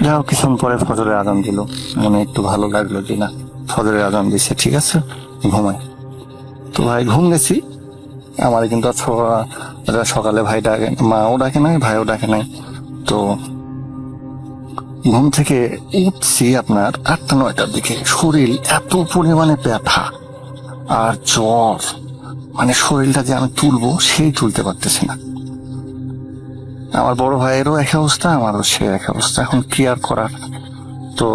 যাও কিছুক্ষণ পরে ফজরের আজান দিল, মনে একটু ভালো লাগলো যে না ফজরের আজান দিচ্ছে, ঠিক আছে ঘুমাই। তো ভাই ঘুম গেছি, আমার কিন্তু সকালে ভাই ডাকে, মাও ডাকে নাই, ভাইও ডাকে নাই। তো ঘুম থেকে উঠছি আপনার 8টা-9টার দিকে, শরীর এত পরিমাণে ব্যথা আর জ্বর, মানে শরীরটা যে আমি তুলবো সেই তুলতে পারতেছি না। আমার বড় ভাইয়েরও এক অবস্থা, আমারও সে এক অবস্থা, এখন কি আর করার। তো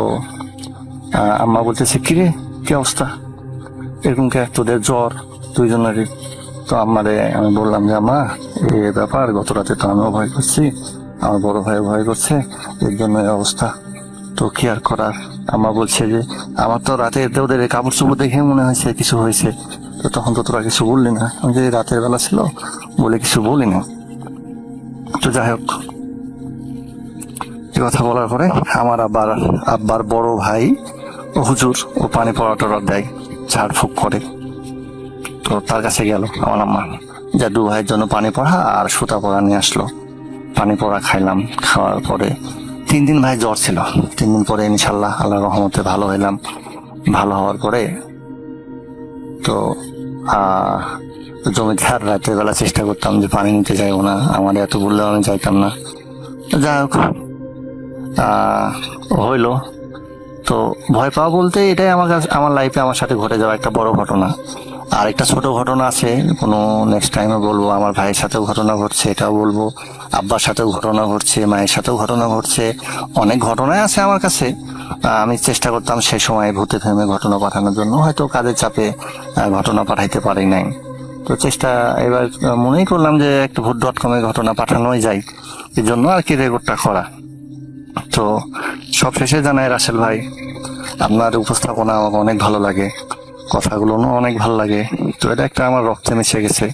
আম্মা বলতেছে কিরে কি অবস্থা, এরকম কে, তোদের জ্বর দুইজনেরই। তো আম্মারে আমি বললাম যে আম্মা এই ব্যাপার, গত রাতে তো আমিও ভয় করছি, আমার বড় ভাই ভয় করছে, এর জন্য এই অবস্থা। তো কি আর করার। আম্মা বলছে যে আমার তো রাতে ওদের কাপড় চোপড় দেখে মনে হয়েছে কিছু হয়েছে, তো তখন তো তোরা কিছু বললি না, আমি যে রাতের বেলা ছিল বলে কিছু বলি না। তো যাই হোক, কয়েকটি কথা বলার পরে আমার আব্বার বড় ভাই হুজুর ও পানি পড়া টড়া দেয়, ঝাড় ফুঁক করে। তো তার কাছে গেল আমার আম্মা, যা দু ভাইয়ের জন্য পানি পড়া আর সুতা পড়া নিয়ে আসলো। পানি পড়া খাইলাম, খাওয়ার পরে 3 দিন ভাই জ্বর ছিল। 3 দিন পরে ইনশাল্লাহ আল্লাহর রহমতে ভালো হইলাম। ভালো হওয়ার পরে তো জমিতে আর রাতের বেলা চেষ্টা করতাম যে পানি নিতে যাইবো না, আমার এত বললেও আমি যাইতাম না। যাই হোক হইলো। তো ভয় পাওয়া বলতে এটাই আমার লাইফে আমার সাথে ঘটে যাওয়া একটা বড় ঘটনা। আর একটা ছোট ঘটনা আছে, কোনো নেক্সট টাইমে বলবো। আমার ভাইয়ের সাথেও ঘটনা ঘটছে, এটাও বলবো। আব্বার সাথেও ঘটনা ঘটছে, মায়ের সাথেও ঘটনা ঘটছে, অনেক ঘটনাই আছে আমার কাছে। আমি চেষ্টা করতাম সে সময় ভূতে ফেমে ঘটনা পাঠানোর জন্য, হয়তো কাজের চাপে ঘটনা পাঠাইতে পারি নাই। তো চেষ্টা এবার মনেই করলাম যে একটা ভূত.com ঘটনা পাঠানোই যায়, এই জন্য আর কি রেকর্ডটা করা। তো সব শেষে জানাই রাসেল ভাই, আপনার উপস্থাপনা আমার অনেক ভালো লাগে, কথাগুলো অনেক ভালো লাগে। তো এটা একটা আমার রক্তে মিশে গেছে।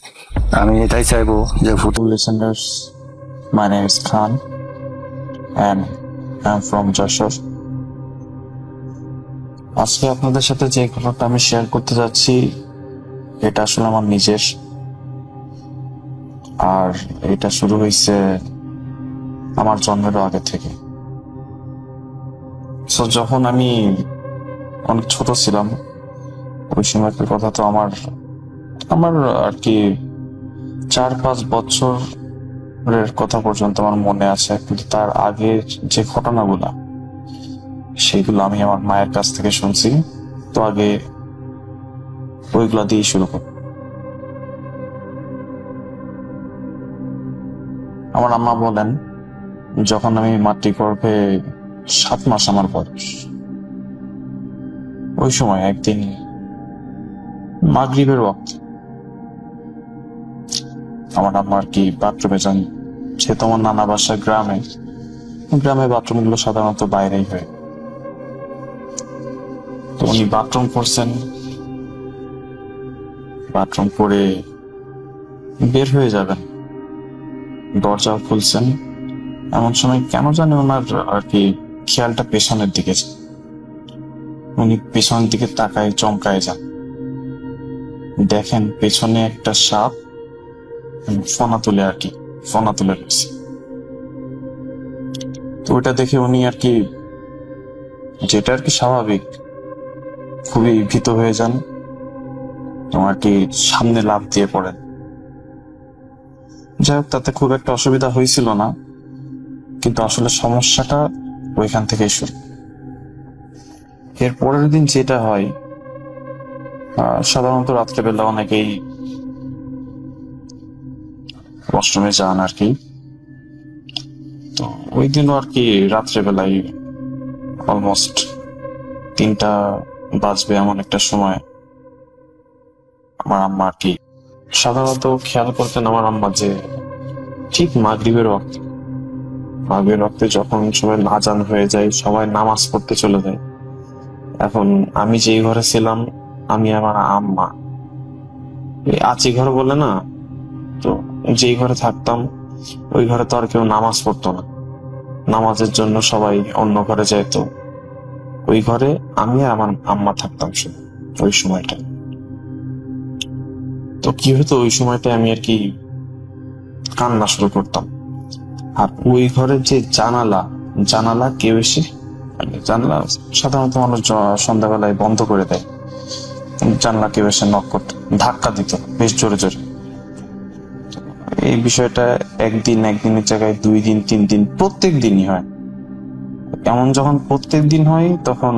আমি এটাই চাইবো যে ভূত Listeners, my name is Khan and I'm from Joshua. আজকে আপনাদের সাথে যে ঘটনাটা আমি শেয়ার করতে যাচ্ছি এটা আসলে আমার নিজের, আর এটা শুরু হয়েছে আমার জন্মেরও আগে থেকে। তো যখন আমি অনেক ছোট ছিলাম, ওই সময়কার কথা তো আমার আর কি 4-5 বছরের কথা পর্যন্ত আমার মনে আছে, কিন্তু তার আগে যে ঘটনাগুলা সেগুলো আমি আমার মায়ের কাছ থেকে শুনছি। তো আগে ওইগুলা দিয়ে শুরু করি। আমার আম্মা বলেন, যখন আমি মাতৃগর্ভে 7 মাস আমার বয়স, ওই সময় একদিন মাগরিবের ওয়াক্ত আমার আম্মা আর কি বাথরুমে যান। যেহেতু আমার নানা বাসা গ্রামে বাথরুম গুলো সাধারণত বাইরেই হয়। তো উনি বাথরুম করছেন, বাথরুম করে বের হয়ে যাবেন, দরজা খুলছেন। এমন সময় কেন জানি ওনার আর কি খেয়ালটা পেছনের দিকে যায়। উনি পেছনের দিকে তাকায়, চমকায় যান, দেখেন পেছনে একটা সাপ ফনা তুলে রয়েছে। তো ওটা দেখে উনি আর কি, যেটা আর কি স্বাভাবিক, খুবই ভীত হয়ে যান এবং আর কি সামনে লাফ দিয়ে পড়েন। যাই হোক, তাতে খুব একটা অসুবিধা হয়েছিল না, কিন্তু আসলে সমস্যাটা ওইখান থেকেই শুরু। এর পরের দিন যেটা হয়, সাধারণত রাত্রেবেলা অনেকেই ওয়াশরুমে যান আর কি। তো ওই দিনও আর কি রাত্রেবেলায় অলমোস্ট 3টা বাজবে এমন একটা সময় আমার আম্মা আর কি সাধারণত খেয়াল করতেন আমার আম্মা যে ঠিক মাগরিবের রক্তে যখন সবাই আজান হয়ে যায়, সবাই নামাজ পড়তে চলে যায়। এখন আমি যেই ঘরে ছিলাম, আমি আমার আম্মা, এই আচি ঘর বলে না, তো যেই ঘরে থাকতাম ওই ঘরে তো আর কেউ নামাজ পড়তো না। নামাজের জন্য সবাই অন্য ঘরে যেত। ওই ঘরে আমি আর আমার আম্মা থাকতাম শুধু ওই সময়টা। তো কি হতো, ওই সময়টা আমি আর কি কান্না শুরু করতাম। আর ওই ঘরের যে জানালা কেউ এসে, জানলা সাধারণত মানুষ সন্ধ্যাবেলায় বন্ধ করে দেয়, জানলা কেউ এসে নক করত, ধাক্কা দিত বেশ জোরে জোরে। এই বিষয়টা একদিনের জায়গায় 2 দিন 3 দিন প্রত্যেক দিনই হয়। এমন যখন প্রত্যেক দিন হয়, তখন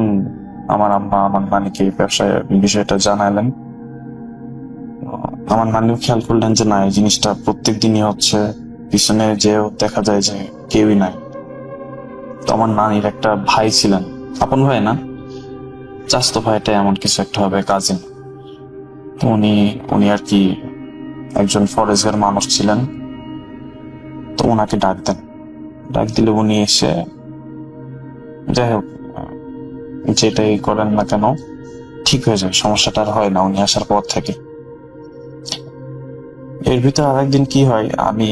আমার আম্মা আমার নানিকে ব্যবসায় বিষয়টা জানালেন। আমার নানিও খেয়াল করলেন যে না, এই জিনিসটা প্রত্যেক দিনই হচ্ছে, পিছনে যেও দেখা যায় যে কেউই নাই। তো আমার নানির একটা ভাই ছিলেন, আপন ভাই না, চাচাতো ভাইটা এমন কিছু একটা হবে, কাজিন। তো উনি আর কি একজন ফরেস্টের মানুষ ছিলেন। তো ওনাকে ডাক দিলে উনি এসে, যাই হোক যেটাই করেন না কেন ঠিক হয়ে যায়, সমস্যাটা আর হয় না উনি আসার পর থেকে। এর ভিতরে আরেকদিন কি হয়, আমি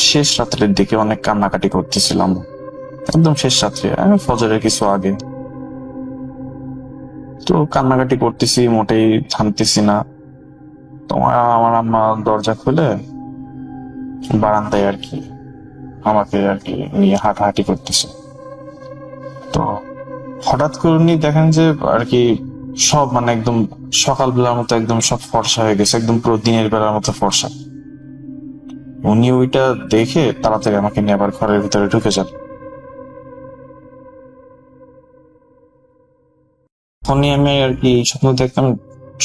শেষ রাত্রের দিকে অনেক কান্নাকাটি করতেছিলাম, একদম শেষ রাত্রে, ফজরের কিছু আগে। তো কান্নাকাটি করতেছি, মোটেই থামতেছি না। তোমার আমার আম্মা দরজা খুলে বারান্দায় আর কি আমাকে আর কি নিয়ে হাঁটাহাঁটি করতেছে। তো হঠাৎ করে উনি দেখেন যে আর কি সব মানে একদম সকালবেলার মতো একদম সব ফর্সা হয়ে গেছে, একদম পুরো দিনের বেলার মতো ফর্সা। উনি ওইটা দেখে তাড়াতাড়ি আমাকে নিয়ে আবার ঘরের ভিতরে ঢুকে যান। তখনই আমি আর কি স্বপ্ন দেখতাম,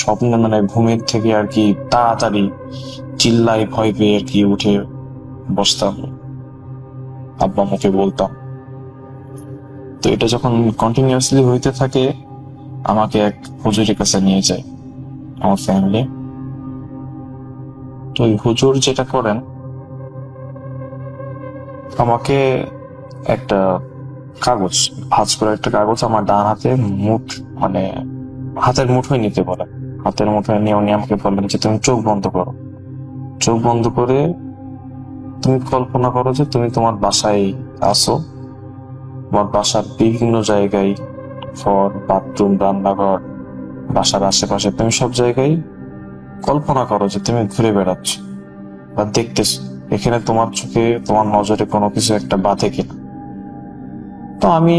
স্বপ্নে মানে ঘুমের থেকে আর কি তাড়াতাড়ি চিল্লাই ভয় পেয়ে আর কি উঠে বসতাম, আব্বা মুখে বলতাম। তো এটা যখন কন্টিনিউয়াসলি হইতে থাকে, আমাকে এক হুজুরের কাছে নিয়ে যায় আমার ফ্যামিলি। তো ওই হুজুর যেটা করেন, আমাকে একটা কাগজ, ভাঁজ করে একটা কাগজ আমার ডান হাতে মানে হাতের মুঠোয় নিতে বলে। হাতের মুঠোয় নিয়ে উনি আমাকে বললেন যে তুমি চোখ বন্ধ করো। চোখ বন্ধ করে তুমি কল্পনা করো যে তুমি তোমার বাসায় আসো। তোমার বাসার বিভিন্ন জায়গায়, ঘর, বাথরুম, রান্নাঘর, বাসার আশেপাশে তুমি সব জায়গায় কল্পনা করো যে তুমি ঘুরে বেড়াচ্ছ বা দেখতেছ, এখানে তোমার চোখে তোমার নজরে কোনো কিছু একটা বাধে কিনা। তো আমি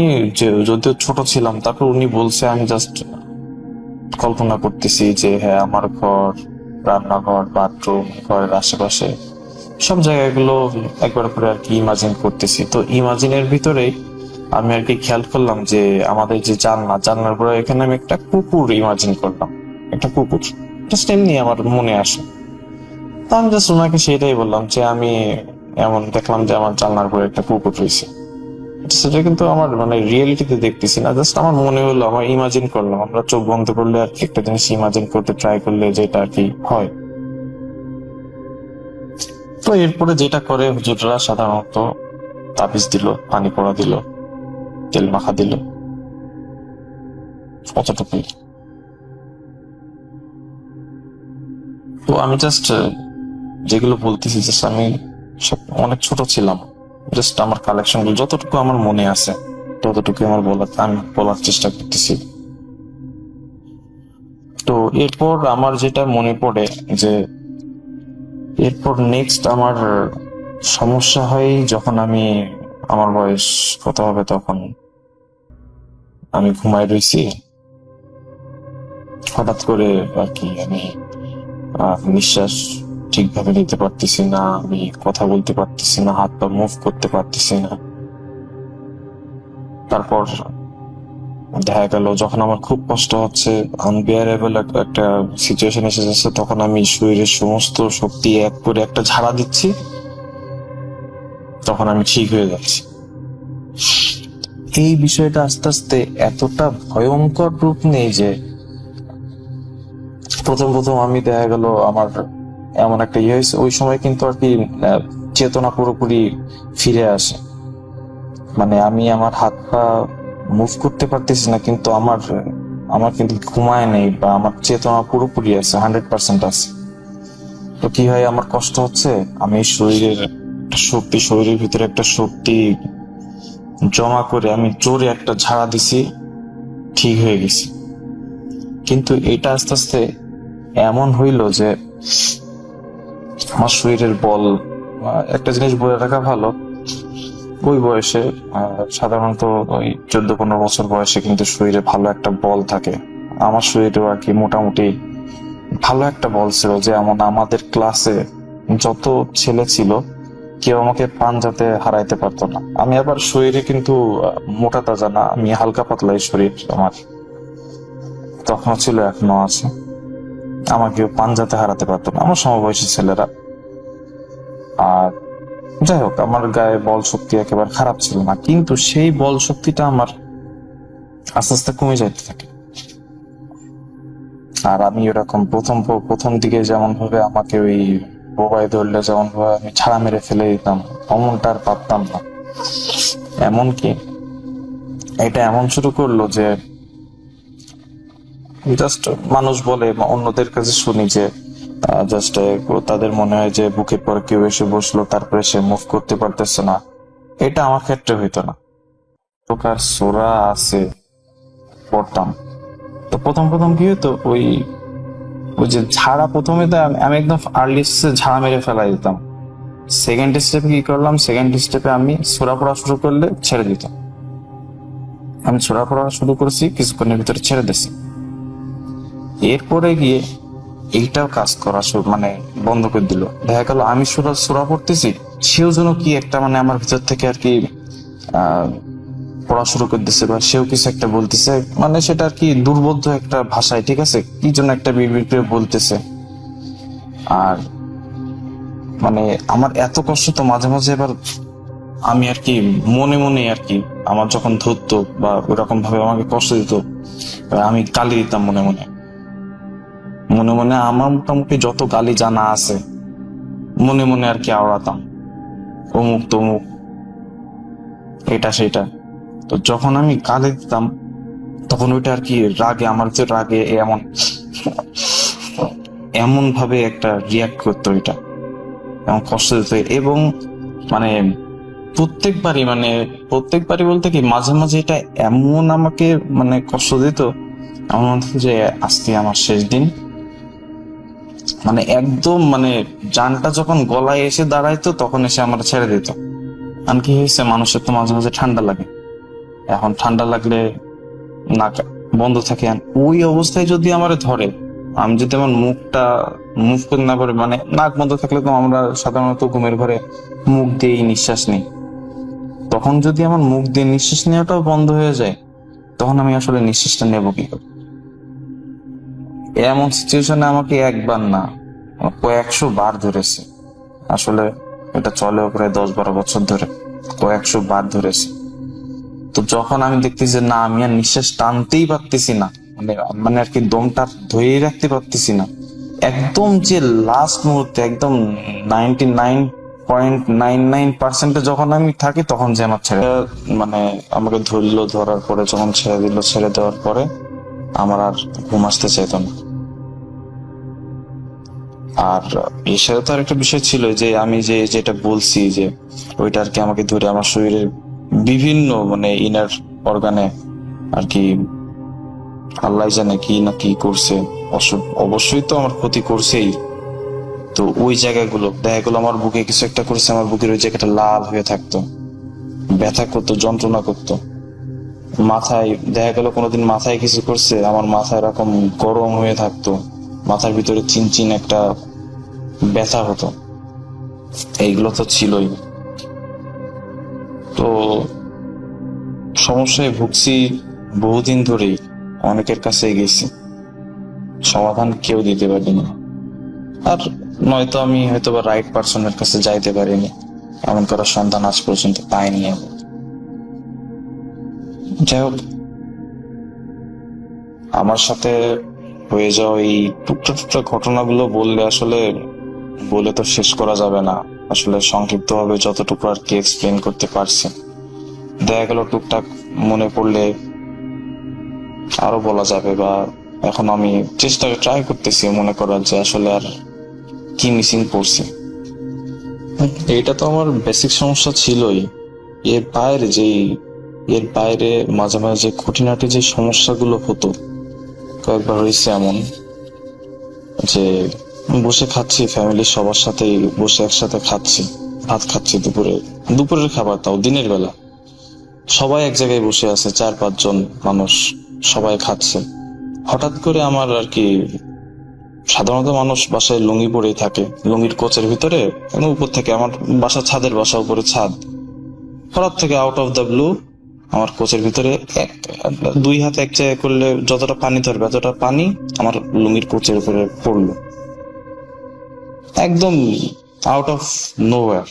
যদিও ছোট ছিলাম, তারপর উনি বলছে, আমি জাস্ট কল্পনা করতেছি যে হ্যাঁ আমার ঘর, রান্নাঘর, বাথরুম, ঘরের আশেপাশে সব জায়গাগুলো একবার করে আর কি ইমাজিন করতেছি। তো ইমাজিনের ভিতরেই আমি আর কি খেয়াল করলাম যে আমাদের যে জানলার পরে এখানে আমি একটা কুকুর ইমাজিন করলাম, একটা কুকুর জাস্ট এমনি আমার মনে আসে। তো আমি জাস্ট ওনাকে সেটাই বললাম যে আমি এমন দেখলাম যে আমার জানলার পরে একটা কুকুর রয়েছে। সেটা কিন্তু আমার মানে রিয়েলিটিতে দেখতেছি না, জাস্ট আমার মনে হলো, আমার ইমাজিন করলাম। আমরা চোখ বন্ধ করলে আর কি একটা জিনিস ইমাজিন করতে ট্রাই করলে যেটা আর কি হয়। তো এরপরে যেটা করে হুজুররা সাধারণত তাবিজ দিল, পানি পড়া দিল, তেল মাখা দিল, অতটুকুই। তো আমি জাস্ট যেগুলো বলতেছি, জাস্ট আমি অনেক ছোট ছিলাম, জাস্ট আমার কালেকশন গুলো যতটুকু আমার মনে আছে ততটুকু আমি বলার চেষ্টা করতেছি। তো এরপর আমার যেটা মনে পড়ে যে এরপর নেক্সট আমার সমস্যা হয় যখন আমার বয়স কত হবে, তখন আমি ঘুমায় রয়েছি, হঠাৎ করে আর কি আমি নিঃশ্বাস ঠিকভাবে নিতে পারতেছি না, আমি কথা বলতে পারতেছি না, হাত পা মুভ করতে পারতেছি না। তারপর দেখা গেল যখন আমার খুব কষ্ট হচ্ছে, আনবিয়ারেবল একটা সিচুয়েশন এসে যাচ্ছে, তখন আমি শরীরের সমস্ত শক্তি এক করে একটা ঝাড়া দিচ্ছি, তখন আমি ঠিক হয়ে যাচ্ছি। এই বিষয়টা আস্তে আস্তে এতটা ভয়ঙ্কর রূপ নেই যে প্রথম আমি দেখা গেল আমার এমন একটা ইয়ে হয়েছে, ওই সময় কিন্তু আর কি চেতনা পুরোপুরি ফিরে আসে। মানে আমি আমার হাত পা মুভ করতে পারতেছি না, কিন্তু আমার কিন্তু ঘুমায় নেই, বা আমার চেতনা পুরোপুরি আছে, 100% আছে। তো কি হয়, আমার কষ্ট হচ্ছে, আমি শরীরের ভিতরে একটা শক্তি জমা করে আমি জোরে একটা ঝাড়া দিছি, ঠিক হয়ে গেছি। কিন্তু এটা আস্তে আস্তে এমন হইল যে আমার শরীরের বল, একটা জিনিস বলে রাখা ভালো, ওই বয়সে সাধারণত ওই 14-15 বছর বয়সে কিন্তু শরীরে ভালো একটা বল থাকে। আমার শরীরেও আর কি মোটামুটি ভালো একটা বল ছিল, যে আমাদের ক্লাসে যত ছেলে ছিল কেউ আমাকে পাঞ্জাতে হারাইতে পারতো না। আমি আবার শরীরে কিন্তু মোটা তাজা না, আমি হালকা পাতলাই শরীর আমার, তখন ছিল, এখনো আছে। আমাকে পাঞ্জাতে হারাতে পারতো না আমার সমবয়সী ছেলেরা। আর যাই হোক, আমার গায়ে বল শক্তি একেবারে খারাপ ছিল না, কিন্তু সেই বল শক্তিটা আমার আস্তে আস্তে কমে যাইতে থাকে। আর আমি এরকম প্রথম দিকে যেমন ভাবে আমাকে ওই বোবায় ধরলে যেমন ভাবে আমি ছাড়া মেরে ফেলে দিতাম, অমনটা আর পারতাম না। এমনকি এটা এমন শুরু করলো যে জাস্ট মানুষ বলে, অন্যদের কাছে শুনি যে জাস্ট তাদের মনে হয় যে বুকের পরে কেউ এসে বসলো, তারপরে সে মুভ করতে পারতেছে না। এটা আমার ক্ষেত্রে হইতো না। প্রকার সোরা আছে পড়তাম। তো প্রথম প্রথম কি হতো, ওই ওই যে ঝাড়া, প্রথমে তো আমি একদম আর্লি ঝাড়া মেরে ফেলাই দিতাম। সেকেন্ড স্টেপে কি করলাম, সেকেন্ড স্টেপে আমি সোরা পড়া শুরু করলে ছেড়ে দিতাম। আমি সোরা পড়া শুরু করেছি, কিছুক্ষণের ভিতরে ছেড়ে দিছি। এরপরে গিয়ে এইটাও কাজ করা মানে বন্ধ করে দিল। দেখা গেল আমি সোরা পড়তেছি, সেও যেন কি একটা মানে আমার ভিতর থেকে আর কি পড়া শুরু করে দিচ্ছে, বা সেও কিছু একটা বলতেছে, মানে সেটা আর কি দুর্বোধ্য একটা ভাষায়, ঠিক আছে, কি জন্য একটা বিড়বিড় করে বলতেছে। আর মানে আমার এত কষ্ট, তো মাঝে মাঝে এবার আমি আর কি মনে মনে আর কি, আমার যখন ধরতো বা ওরকম ভাবে আমাকে কষ্ট দিত, আমি গালি দিতাম মনে মনে। মনে মনে আমার মোটামুটি যত গালি জানা আছে মনে মনে আর কি আওড়াতাম, অমুক তমুক, এটা সেটা। তো যখন আমি গালি দিতাম তখন ওইটা আর কি রাগে, আমার যে রাগে এমন ভাবে একটা রিয়াক্ট করতো, এটা এমন কষ্ট দিত। এবং মানে প্রত্যেকবারই বলতে কি, মাঝে মাঝে এটা এমন আমাকে মানে কষ্ট দিত, আমার মনে হতো যে আজকে আমার শেষ দিন। মানে একদম মানে জানটা যখন গলায় এসে দাঁড়াইতো তখন এসে আমার ছেড়ে দিত। আর কি হয়েছে, মানুষের তো মাঝে মাঝে ঠান্ডা লাগে, এখন ঠান্ডা লাগলে নাক বন্ধ থাকে, ওই অবস্থায় যদি আমার ধরে, আমি যদি আমার মুখটা মুভ করতে না পারি, মানে নাক বন্ধ থাকলে তো আমরা সাধারণত ঘুমের ঘরে মুখ দিয়েই নিঃশ্বাস নিই, তখন যদি আমার মুখ দিয়ে নিঃশ্বাস নেওয়াটাও বন্ধ হয়ে যায়, তখন আমি আসলে নিঃশ্বাসটা নেবো কি করে? এমন সিচুয়েশনে আমাকে একবার না, কয়েকশো বার ধরেছে। আসলে এটা চলে প্রায় 10-12 বছর ধরে, কয়েকশো বার ধরেছে। তো যখন আমি দেখতেছি যে না, আমি আর নিঃশ্বাস টানতেই পারতেছি না, মানে আর কি দমটা ধরে রাখতে পারতেছি না, একদম যে লাস্ট মুহূর্তে, একদম 99.99% যখন আমি থাকি, তখন যে আমার ছেড়ে মানে আমাকে ধরলো, ধরার পরে যখন ছেড়ে দিল, ছেড়ে দেওয়ার পরে আমার আর ঘুম আসতে চাইতো না। আর এর সাথে তো আরেকটা বিষয় ছিল যে আমি যেটা বলছি, যে ওইটা আর কি আমাকে ধরে আমার শরীরের বিভিন্ন মানে ইনার অর্গানে আর কি আল্লাহ জানে কি না কি করছে, অবশ্যই তো আমার ক্ষতি করছেই। তো ওই জায়গাগুলো দেখা গেলো আমার বুকে কিছু একটা করছে, আমার বুকের ওই জায়গাটা লাল হয়ে থাকতো, ব্যথা করতো, যন্ত্রণা করতো। মাথায় দেখা গেল কোনোদিন মাথায় কিছু করছে, আমার মাথা এরকম গরম হয়ে থাকতো, মাথার ভিতরে চিনচিন একটা ব্যথা হতো। এইগুলো তো ছিলই। তো সমস্যায় ভুগছি বহুদিন ধরেই, অনেকের কাছে গেছি, সমাধান কেউ দিতে পারিনি। আর নয়তো আমি হয়তো বা রাইট পার্সনের কাছে যাইতে পারিনি, এমন করার সন্ধান আজ পর্যন্ত পাইনি। যাই হোক, আমার সাথে হয়ে যাওয়া এই টুকটা ঘটনাগুলো বলে তো শেষ করা যাবে না। আসলে সংক্ষিপ্ত ভাবে যতটুকু আর কি এক্সপ্লেন করতে পারছি, দেখা গেল টুকটাক মনে পড়লে আরো বলা যাবে, বা এখন আমি ট্রাই করতেছি মনে করার যে আসলে আর কি মিসিং পড়ছে। এইটা তো আমার বেসিক সমস্যা ছিলই, এর বাইরে মাঝে মাঝে যে খুঁটিনাটি যে সমস্যাগুলো হতো, কয়েকবার হয়েছে এমন যে বসে খাচ্ছি, ফ্যামিলির সবার সাথে বসে একসাথে ভাত খাচ্ছি, দুপুরের খাবার, তাও দিনের বেলা, সবাই এক জায়গায় বসে আছে, 4-5 জন মানুষ সবাই খাচ্ছে। হঠাৎ করে আমার আর কি, সাধারণত মানুষ বাসায় লুঙ্গি পরেই থাকে, লুঙ্গির কোচের ভিতরে, উপর থেকে, আমার বাসা ছাদের বাসা, উপরে ছাদ, হঠাৎ থেকে আউট অফ দ্য ব্লু আমার কোচের ভিতরে 2 হাত এক জায়গায় করলে যতটা পানি ধরবে এতটা পানি আমার লুঙ্গির কোচের উপরে পড়লো, একদম আউট অফ নোওয়্যার।